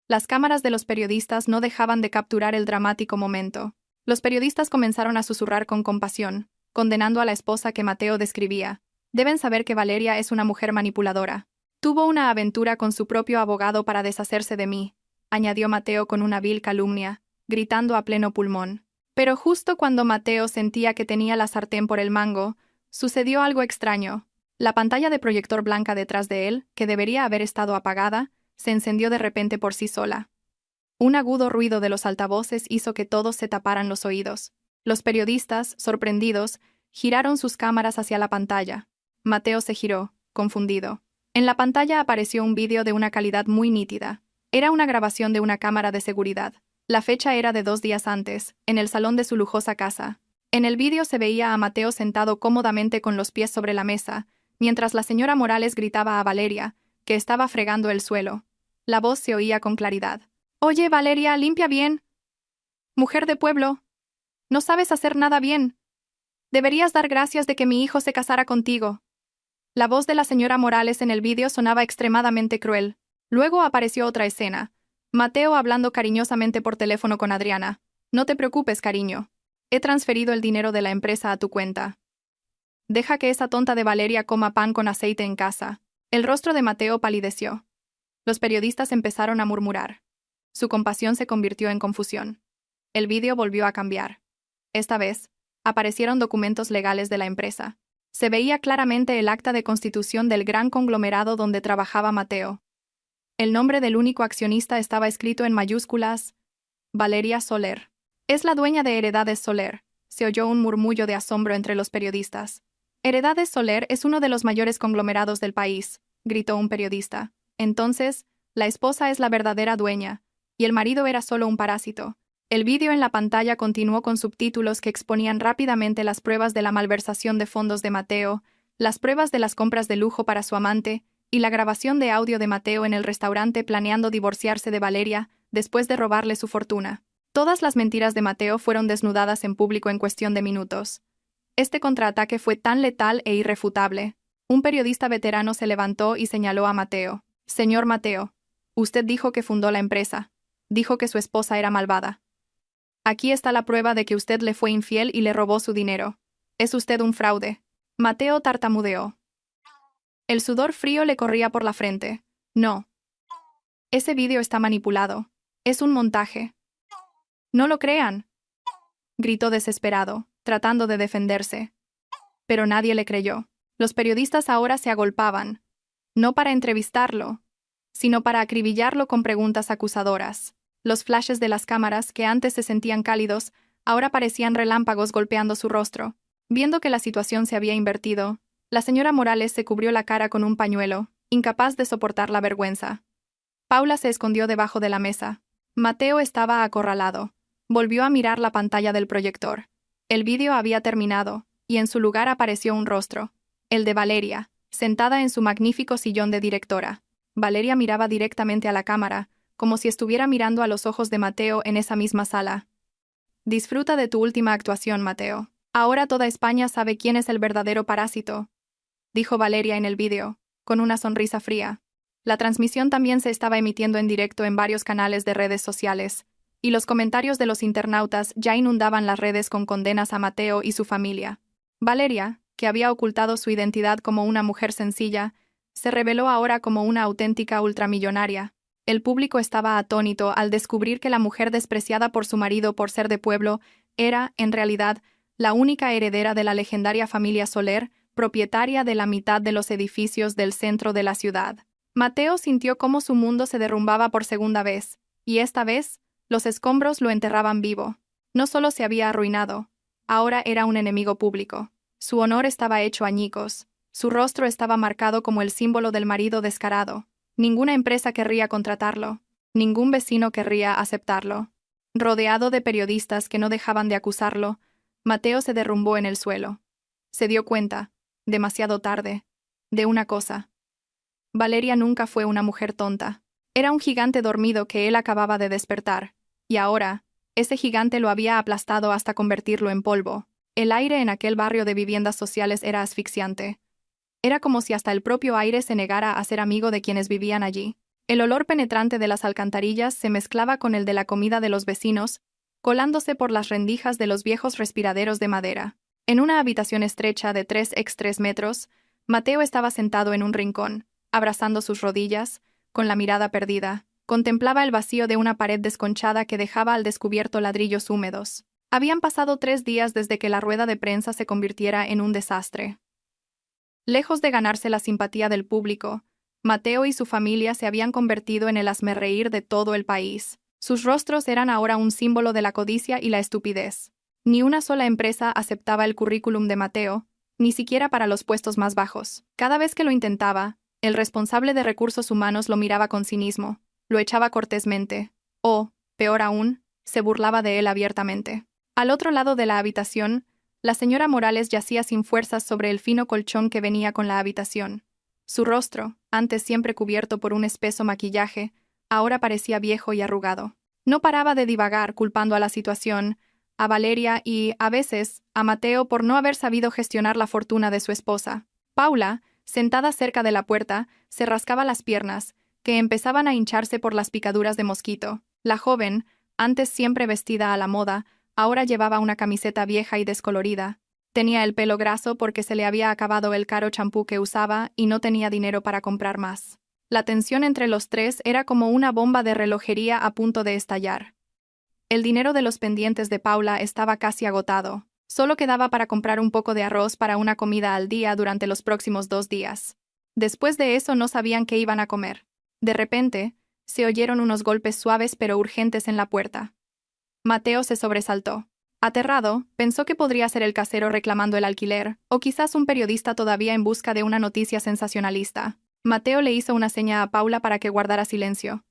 Las cámaras de los periodistas no dejaban de capturar el dramático momento. Los periodistas comenzaron a susurrar con compasión, condenando a la esposa que Mateo describía. Deben saber que Valeria es una mujer manipuladora. Tuvo una aventura con su propio abogado para deshacerse de mí, añadió Mateo con una vil calumnia, gritando a pleno pulmón. Pero justo cuando Mateo sentía que tenía la sartén por el mango, sucedió algo extraño. La pantalla de proyector blanca detrás de él, que debería haber estado apagada, se encendió de repente por sí sola. Un agudo ruido de los altavoces hizo que todos se taparan los oídos. Los periodistas, sorprendidos, giraron sus cámaras hacia la pantalla. Mateo se giró, confundido. En la pantalla apareció un vídeo de una calidad muy nítida. Era una grabación de una cámara de seguridad. La fecha era de 2 días antes, en el salón de su lujosa casa. En el vídeo se veía a Mateo sentado cómodamente con los pies sobre la mesa, mientras la señora Morales gritaba a Valeria, que estaba fregando el suelo. La voz se oía con claridad. «Oye, Valeria, limpia bien. Mujer de pueblo. No sabes hacer nada bien. Deberías dar gracias de que mi hijo se casara contigo». La voz de la señora Morales en el vídeo sonaba extremadamente cruel. Luego apareció otra escena. Mateo hablando cariñosamente por teléfono con Adriana. «No te preocupes, cariño. He transferido el dinero de la empresa a tu cuenta. Deja que esa tonta de Valeria coma pan con aceite en casa». El rostro de Mateo palideció. Los periodistas empezaron a murmurar. Su compasión se convirtió en confusión. El vídeo volvió a cambiar. Esta vez, aparecieron documentos legales de la empresa. Se veía claramente el acta de constitución del gran conglomerado donde trabajaba Mateo. El nombre del único accionista estaba escrito en mayúsculas: Valeria Soler. Es la dueña de Heredades Soler. Se oyó un murmullo de asombro entre los periodistas. Heredades Soler es uno de los mayores conglomerados del país, gritó un periodista. Entonces, la esposa es la verdadera dueña, y el marido era solo un parásito. El vídeo en la pantalla continuó con subtítulos que exponían rápidamente las pruebas de la malversación de fondos de Mateo, las pruebas de las compras de lujo para su amante, y la grabación de audio de Mateo en el restaurante planeando divorciarse de Valeria después de robarle su fortuna. Todas las mentiras de Mateo fueron desnudadas en público en cuestión de minutos. Este contraataque fue tan letal e irrefutable. Un periodista veterano se levantó y señaló a Mateo. Señor Mateo, usted dijo que fundó la empresa. Dijo que su esposa era malvada. Aquí está la prueba de que usted le fue infiel y le robó su dinero. Es usted un fraude. Mateo tartamudeó. El sudor frío le corría por la frente. No. Ese vídeo está manipulado. Es un montaje. No lo crean, gritó desesperado, tratando de defenderse. Pero nadie le creyó. Los periodistas ahora se agolpaban, no para entrevistarlo, sino para acribillarlo con preguntas acusadoras. Los flashes de las cámaras, que antes se sentían cálidos, ahora parecían relámpagos golpeando su rostro. Viendo que la situación se había invertido, la señora Morales se cubrió la cara con un pañuelo, incapaz de soportar la vergüenza. Paula se escondió debajo de la mesa. Mateo estaba acorralado. Volvió a mirar la pantalla del proyector. El vídeo había terminado, y en su lugar apareció un rostro, el de Valeria, sentada en su magnífico sillón de directora. Valeria miraba directamente a la cámara, como si estuviera mirando a los ojos de Mateo en esa misma sala. Disfruta de tu última actuación, Mateo. Ahora toda España sabe quién es el verdadero parásito, dijo Valeria en el vídeo, con una sonrisa fría. La transmisión también se estaba emitiendo en directo en varios canales de redes sociales, y los comentarios de los internautas ya inundaban las redes con condenas a Mateo y su familia. Valeria, que había ocultado su identidad como una mujer sencilla, se reveló ahora como una auténtica ultramillonaria. El público estaba atónito al descubrir que la mujer despreciada por su marido por ser de pueblo era, en realidad, la única heredera de la legendaria familia Soler, propietaria de la mitad de los edificios del centro de la ciudad. Mateo sintió cómo su mundo se derrumbaba por segunda vez, y esta vez, los escombros lo enterraban vivo. No solo se había arruinado, ahora era un enemigo público. Su honor estaba hecho añicos. Su rostro estaba marcado como el símbolo del marido descarado. Ninguna empresa querría contratarlo. Ningún vecino querría aceptarlo. Rodeado de periodistas que no dejaban de acusarlo, Mateo se derrumbó en el suelo. Se dio cuenta, demasiado tarde, de una cosa. Valeria nunca fue una mujer tonta. Era un gigante dormido que él acababa de despertar. Y ahora, ese gigante lo había aplastado hasta convertirlo en polvo. El aire en aquel barrio de viviendas sociales era asfixiante. Era como si hasta el propio aire se negara a ser amigo de quienes vivían allí. El olor penetrante de las alcantarillas se mezclaba con el de la comida de los vecinos, colándose por las rendijas de los viejos respiraderos de madera. En una habitación estrecha de 3 x 3 metros, Mateo estaba sentado en un rincón, abrazando sus rodillas, con la mirada perdida. Contemplaba el vacío de una pared desconchada que dejaba al descubierto ladrillos húmedos. Habían pasado 3 días desde que la rueda de prensa se convirtiera en un desastre. Lejos de ganarse la simpatía del público, Mateo y su familia se habían convertido en el hazmerreír de todo el país. Sus rostros eran ahora un símbolo de la codicia y la estupidez. Ni una sola empresa aceptaba el currículum de Mateo, ni siquiera para los puestos más bajos. Cada vez que lo intentaba, el responsable de recursos humanos lo miraba con cinismo, lo echaba cortésmente, o, peor aún, se burlaba de él abiertamente. Al otro lado de la habitación, la señora Morales yacía sin fuerzas sobre el fino colchón que venía con la habitación. Su rostro, antes siempre cubierto por un espeso maquillaje, ahora parecía viejo y arrugado. No paraba de divagar culpando a la situación, a Valeria y, a veces, a Mateo por no haber sabido gestionar la fortuna de su esposa. Paula, sentada cerca de la puerta, se rascaba las piernas, que empezaban a hincharse por las picaduras de mosquito. La joven, antes siempre vestida a la moda, ahora llevaba una camiseta vieja y descolorida. Tenía el pelo graso porque se le había acabado el caro champú que usaba y no tenía dinero para comprar más. La tensión entre los tres era como una bomba de relojería a punto de estallar. El dinero de los pendientes de Paula estaba casi agotado. Solo quedaba para comprar un poco de arroz para una comida al día durante los próximos 2 días. Después de eso no sabían qué iban a comer. De repente, se oyeron unos golpes suaves pero urgentes en la puerta. Mateo se sobresaltó. Aterrado, pensó que podría ser el casero reclamando el alquiler, o quizás un periodista todavía en busca de una noticia sensacionalista. Mateo le hizo una seña a Paula para que guardara silencio.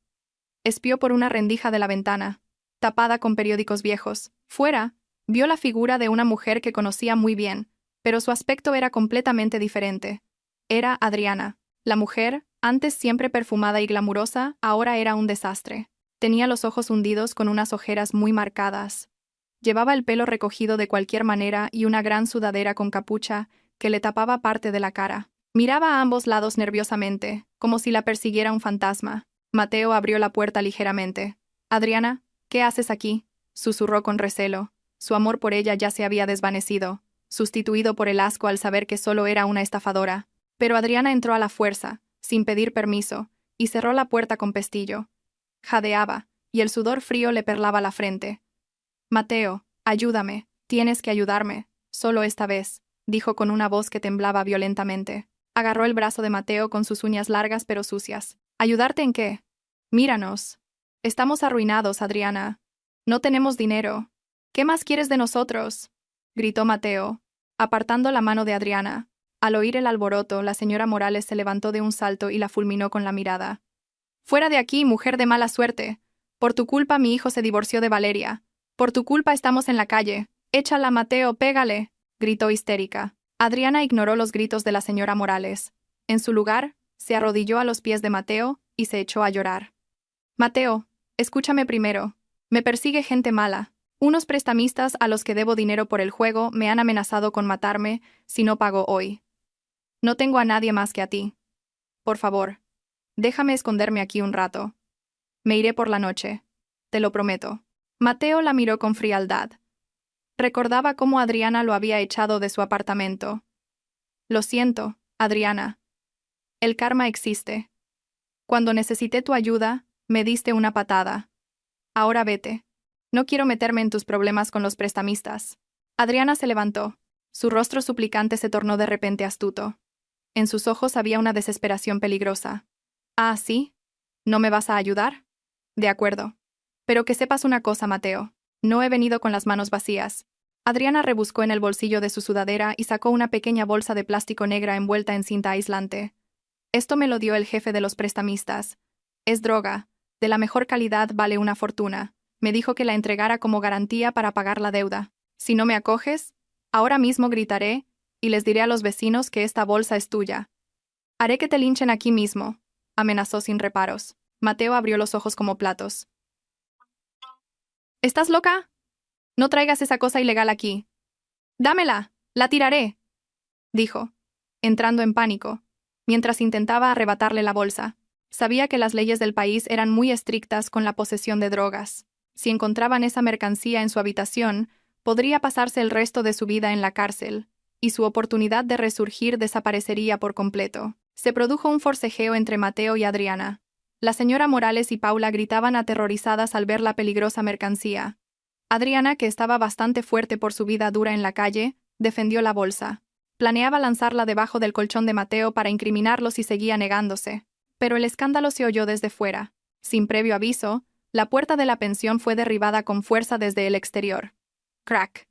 Espió por una rendija de la ventana, tapada con periódicos viejos. Fuera, vio la figura de una mujer que conocía muy bien, pero su aspecto era completamente diferente. Era Adriana. La mujer, antes siempre perfumada y glamurosa, ahora era un desastre. Tenía los ojos hundidos con unas ojeras muy marcadas. Llevaba el pelo recogido de cualquier manera y una gran sudadera con capucha que le tapaba parte de la cara. Miraba a ambos lados nerviosamente, como si la persiguiera un fantasma. Mateo abrió la puerta ligeramente. «Adriana, ¿qué haces aquí?», susurró con recelo. Su amor por ella ya se había desvanecido, sustituido por el asco al saber que solo era una estafadora. Pero Adriana entró a la fuerza, sin pedir permiso, y cerró la puerta con pestillo. Jadeaba, y el sudor frío le perlaba la frente. «Mateo, ayúdame, tienes que ayudarme, solo esta vez», dijo con una voz que temblaba violentamente. Agarró el brazo de Mateo con sus uñas largas pero sucias. «¿Ayudarte en qué? Míranos. Estamos arruinados, Adriana. No tenemos dinero. ¿Qué más quieres de nosotros?», gritó Mateo, apartando la mano de Adriana. Al oír el alboroto, la señora Morales se levantó de un salto y la fulminó con la mirada. «Fuera de aquí, mujer de mala suerte. Por tu culpa mi hijo se divorció de Valeria. Por tu culpa estamos en la calle. Échala, Mateo, pégale», gritó histérica. Adriana ignoró los gritos de la señora Morales. En su lugar, se arrodilló a los pies de Mateo y se echó a llorar. «Mateo, escúchame primero. Me persigue gente mala. Unos prestamistas a los que debo dinero por el juego me han amenazado con matarme si no pago hoy. No tengo a nadie más que a ti. Por favor, déjame esconderme aquí un rato. Me iré por la noche. Te lo prometo». Mateo la miró con frialdad. Recordaba cómo Adriana lo había echado de su apartamento. «Lo siento, Adriana. El karma existe. Cuando necesité tu ayuda, me diste una patada. Ahora vete. No quiero meterme en tus problemas con los prestamistas». Adriana se levantó. Su rostro suplicante se tornó de repente astuto. En sus ojos había una desesperación peligrosa. «Ah, ¿sí? ¿No me vas a ayudar? De acuerdo. Pero que sepas una cosa, Mateo. No he venido con las manos vacías». Adriana rebuscó en el bolsillo de su sudadera y sacó una pequeña bolsa de plástico negra envuelta en cinta aislante. «Esto me lo dio el jefe de los prestamistas. Es droga. De la mejor calidad, vale una fortuna. Me dijo que la entregara como garantía para pagar la deuda. Si no me acoges, ahora mismo gritaré y les diré a los vecinos que esta bolsa es tuya. Haré que te linchen aquí mismo», amenazó sin reparos. Mateo abrió los ojos como platos. «¿Estás loca? No traigas esa cosa ilegal aquí. Dámela, la tiraré», dijo, entrando en pánico, mientras intentaba arrebatarle la bolsa. Sabía que las leyes del país eran muy estrictas con la posesión de drogas. Si encontraban esa mercancía en su habitación, podría pasarse el resto de su vida en la cárcel, y su oportunidad de resurgir desaparecería por completo. Se produjo un forcejeo entre Mateo y Adriana. La señora Morales y Paula gritaban aterrorizadas al ver la peligrosa mercancía. Adriana, que estaba bastante fuerte por su vida dura en la calle, defendió la bolsa. Planeaba lanzarla debajo del colchón de Mateo para incriminarlo si seguía negándose. Pero el escándalo se oyó desde fuera. Sin previo aviso, la puerta de la pensión fue derribada con fuerza desde el exterior. Crack.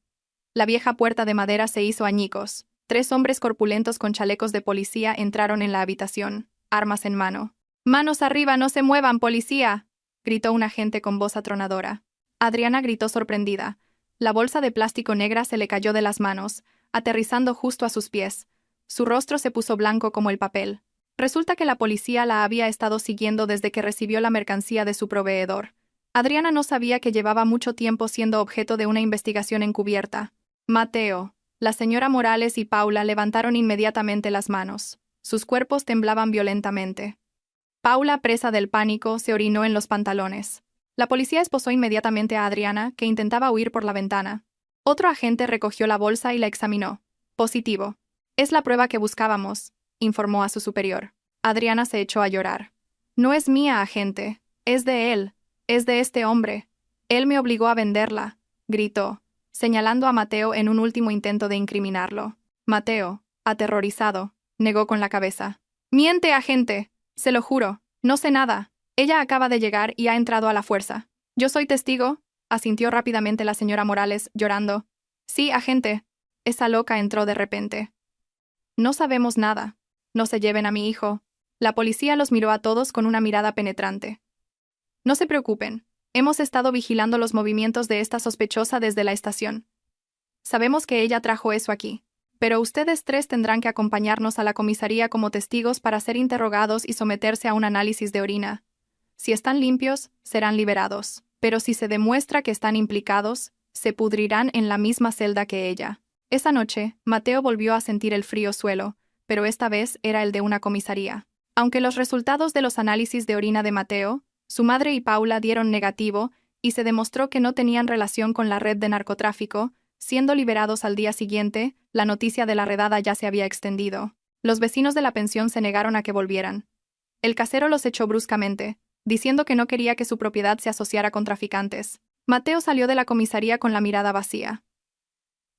La vieja puerta de madera se hizo añicos. 3 hombres corpulentos con chalecos de policía entraron en la habitación, armas en mano. «¡Manos arriba, no se muevan, policía!», gritó un agente con voz atronadora. Adriana gritó sorprendida. La bolsa de plástico negra se le cayó de las manos, aterrizando justo a sus pies. Su rostro se puso blanco como el papel. Resulta que la policía la había estado siguiendo desde que recibió la mercancía de su proveedor. Adriana no sabía que llevaba mucho tiempo siendo objeto de una investigación encubierta. Mateo, la señora Morales y Paula levantaron inmediatamente las manos. Sus cuerpos temblaban violentamente. Paula, presa del pánico, se orinó en los pantalones. La policía esposó inmediatamente a Adriana, que intentaba huir por la ventana. Otro agente recogió la bolsa y la examinó. «Positivo. Es la prueba que buscábamos», informó a su superior. Adriana se echó a llorar. «No es mía, agente. Es de él. Es de este hombre. Él me obligó a venderla», gritó, señalando a Mateo en un último intento de incriminarlo. Mateo, aterrorizado, negó con la cabeza. «Miente, agente. Se lo juro. No sé nada. Ella acaba de llegar y ha entrado a la fuerza. Yo soy testigo, asintió rápidamente la señora Morales, llorando. Sí, agente. Esa loca entró de repente. No sabemos nada. No se lleven a mi hijo. La policía los miró a todos con una mirada penetrante. No se preocupen. Hemos estado vigilando los movimientos de esta sospechosa desde la estación. Sabemos que ella trajo eso aquí. Pero ustedes tres tendrán que acompañarnos a la comisaría como testigos para ser interrogados y someterse a un análisis de orina. Si están limpios, serán liberados. Pero si se demuestra que están implicados, se pudrirán en la misma celda que ella. Esa noche, Mateo volvió a sentir el frío suelo, pero esta vez era el de una comisaría. Aunque los resultados de los análisis de orina de Mateo, su madre y Paula dieron negativo y se demostró que no tenían relación con la red de narcotráfico, siendo liberados al día siguiente, la noticia de la redada ya se había extendido. Los vecinos de la pensión se negaron a que volvieran. El casero los echó bruscamente, diciendo que no quería que su propiedad se asociara con traficantes. Mateo salió de la comisaría con la mirada vacía.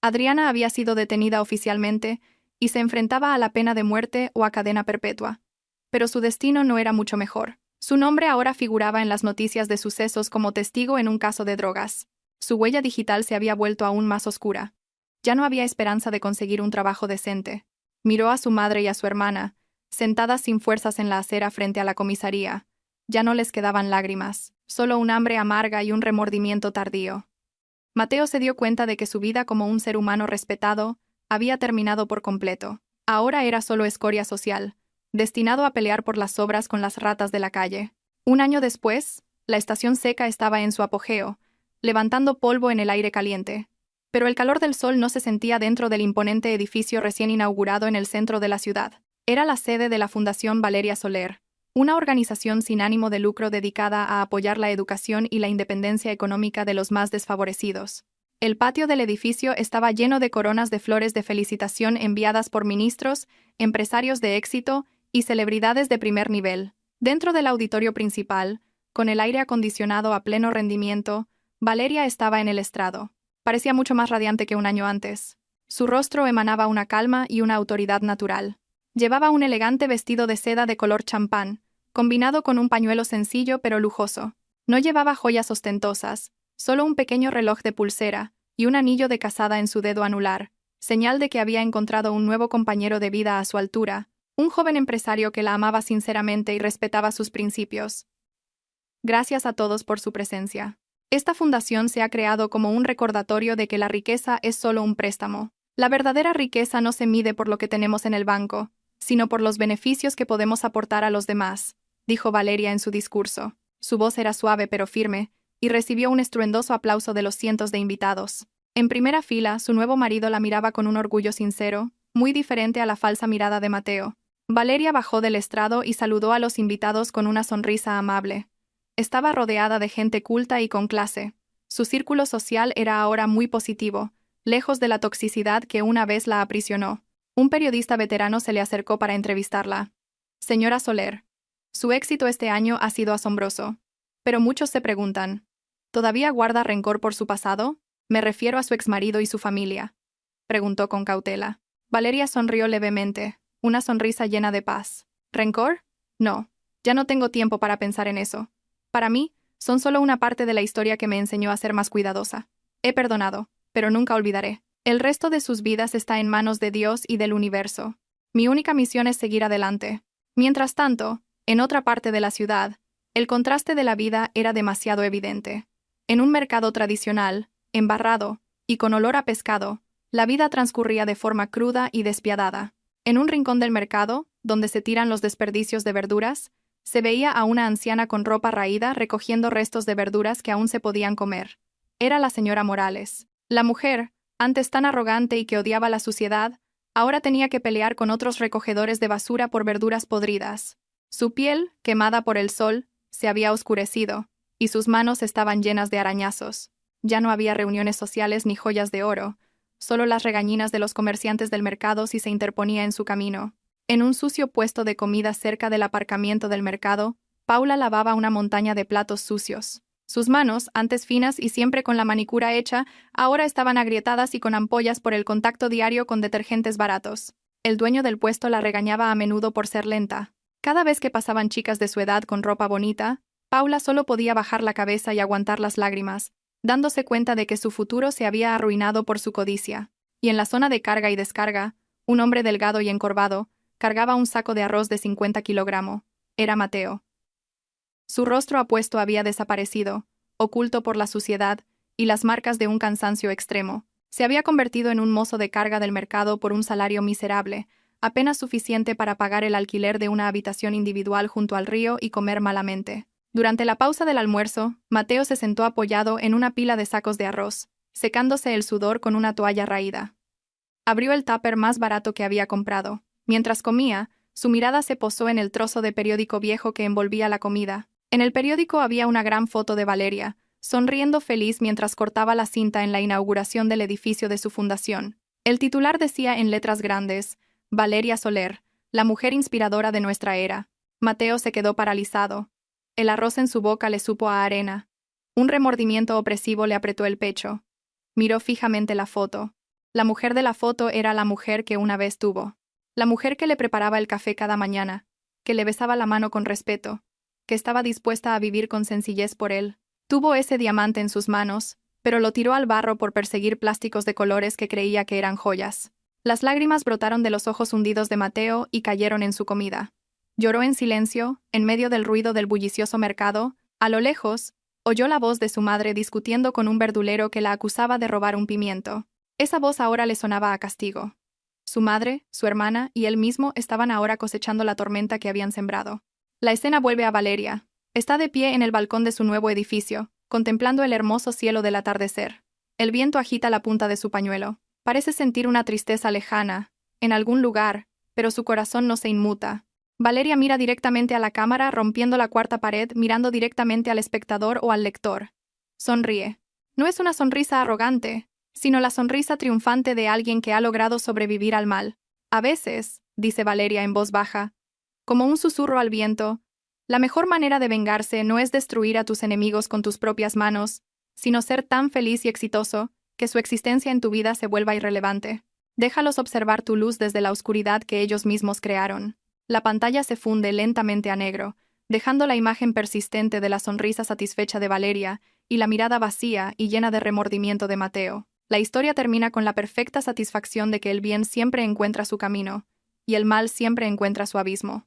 Adriana había sido detenida oficialmente y se enfrentaba a la pena de muerte o a cadena perpetua. Pero su destino no era mucho mejor. Su nombre ahora figuraba en las noticias de sucesos como testigo en un caso de drogas. Su huella digital se había vuelto aún más oscura. Ya no había esperanza de conseguir un trabajo decente. Miró a su madre y a su hermana, sentadas sin fuerzas en la acera frente a la comisaría. Ya no les quedaban lágrimas, solo un hambre amarga y un remordimiento tardío. Mateo se dio cuenta de que su vida como un ser humano respetado había terminado por completo. Ahora era solo escoria social, destinado a pelear por las sobras con las ratas de la calle. Un año después, la estación seca estaba en su apogeo, levantando polvo en el aire caliente. Pero el calor del sol no se sentía dentro del imponente edificio recién inaugurado en el centro de la ciudad. Era la sede de la Fundación Valeria Soler, una organización sin ánimo de lucro dedicada a apoyar la educación y la independencia económica de los más desfavorecidos. El patio del edificio estaba lleno de coronas de flores de felicitación enviadas por ministros, empresarios de éxito y celebridades de primer nivel. Dentro del auditorio principal, con el aire acondicionado a pleno rendimiento, Valeria estaba en el estrado. Parecía mucho más radiante que un año antes. Su rostro emanaba una calma y una autoridad natural. Llevaba un elegante vestido de seda de color champán, combinado con un pañuelo sencillo pero lujoso. No llevaba joyas ostentosas, solo un pequeño reloj de pulsera y un anillo de casada en su dedo anular, señal de que había encontrado un nuevo compañero de vida a su altura, un joven empresario que la amaba sinceramente y respetaba sus principios. Gracias a todos por su presencia. Esta fundación se ha creado como un recordatorio de que la riqueza es solo un préstamo. La verdadera riqueza no se mide por lo que tenemos en el banco, sino por los beneficios que podemos aportar a los demás, dijo Valeria en su discurso. Su voz era suave pero firme, y recibió un estruendoso aplauso de los cientos de invitados. En primera fila, su nuevo marido la miraba con un orgullo sincero, muy diferente a la falsa mirada de Mateo. Valeria bajó del estrado y saludó a los invitados con una sonrisa amable. Estaba rodeada de gente culta y con clase. Su círculo social era ahora muy positivo, lejos de la toxicidad que una vez la aprisionó. Un periodista veterano se le acercó para entrevistarla. Señora Soler, su éxito este año ha sido asombroso. Pero muchos se preguntan, ¿todavía guarda rencor por su pasado? Me refiero a su exmarido y su familia. Preguntó con cautela. Valeria sonrió levemente, una sonrisa llena de paz. ¿Rencor? No, ya no tengo tiempo para pensar en eso. Para mí, son solo una parte de la historia que me enseñó a ser más cuidadosa. He perdonado, pero nunca olvidaré. El resto de sus vidas está en manos de Dios y del universo. Mi única misión es seguir adelante. Mientras tanto, en otra parte de la ciudad, el contraste de la vida era demasiado evidente. En un mercado tradicional, embarrado y con olor a pescado, la vida transcurría de forma cruda y despiadada. En un rincón del mercado, donde se tiran los desperdicios de verduras, se veía a una anciana con ropa raída recogiendo restos de verduras que aún se podían comer. Era la señora Morales. La mujer, antes tan arrogante y que odiaba la suciedad, ahora tenía que pelear con otros recogedores de basura por verduras podridas. Su piel, quemada por el sol, se había oscurecido, y sus manos estaban llenas de arañazos. Ya no había reuniones sociales ni joyas de oro, solo las regañinas de los comerciantes del mercado si se interponía en su camino. En un sucio puesto de comida cerca del aparcamiento del mercado, Paula lavaba una montaña de platos sucios. Sus manos, antes finas y siempre con la manicura hecha, ahora estaban agrietadas y con ampollas por el contacto diario con detergentes baratos. El dueño del puesto la regañaba a menudo por ser lenta. Cada vez que pasaban chicas de su edad con ropa bonita, Paula solo podía bajar la cabeza y aguantar las lágrimas, dándose cuenta de que su futuro se había arruinado por su codicia. Y en la zona de carga y descarga, un hombre delgado y encorvado cargaba un saco de arroz de 50 kilogramos. Era Mateo. Su rostro apuesto había desaparecido, oculto por la suciedad y las marcas de un cansancio extremo. Se había convertido en un mozo de carga del mercado por un salario miserable, apenas suficiente para pagar el alquiler de una habitación individual junto al río y comer malamente. Durante la pausa del almuerzo, Mateo se sentó apoyado en una pila de sacos de arroz, secándose el sudor con una toalla raída. Abrió el tupper más barato que había comprado. Mientras comía, su mirada se posó en el trozo de periódico viejo que envolvía la comida. En el periódico había una gran foto de Valeria, sonriendo feliz mientras cortaba la cinta en la inauguración del edificio de su fundación. El titular decía en letras grandes: Valeria Soler, la mujer inspiradora de nuestra era. Mateo se quedó paralizado. El arroz en su boca le supo a arena. Un remordimiento opresivo le apretó el pecho. Miró fijamente la foto. La mujer de la foto era la mujer que una vez tuvo. La mujer que le preparaba el café cada mañana, que le besaba la mano con respeto, que estaba dispuesta a vivir con sencillez por él. Tuvo ese diamante en sus manos, pero lo tiró al barro por perseguir plásticos de colores que creía que eran joyas. Las lágrimas brotaron de los ojos hundidos de Mateo y cayeron en su comida. Lloró en silencio, en medio del ruido del bullicioso mercado. A lo lejos, oyó la voz de su madre discutiendo con un verdulero que la acusaba de robar un pimiento. Esa voz ahora le sonaba a castigo. Su madre, su hermana y él mismo estaban ahora cosechando la tormenta que habían sembrado. La escena vuelve a Valeria. Está de pie en el balcón de su nuevo edificio, contemplando el hermoso cielo del atardecer. El viento agita la punta de su pañuelo. Parece sentir una tristeza lejana, en algún lugar, pero su corazón no se inmuta. Valeria mira directamente a la cámara, rompiendo la cuarta pared, mirando directamente al espectador o al lector. Sonríe. No es una sonrisa arrogante, sino la sonrisa triunfante de alguien que ha logrado sobrevivir al mal. A veces, dice Valeria en voz baja, como un susurro al viento, la mejor manera de vengarse no es destruir a tus enemigos con tus propias manos, sino ser tan feliz y exitoso que su existencia en tu vida se vuelva irrelevante. Déjalos observar tu luz desde la oscuridad que ellos mismos crearon. La pantalla se funde lentamente a negro, dejando la imagen persistente de la sonrisa satisfecha de Valeria y la mirada vacía y llena de remordimiento de Mateo. La historia termina con la perfecta satisfacción de que el bien siempre encuentra su camino, y el mal siempre encuentra su abismo.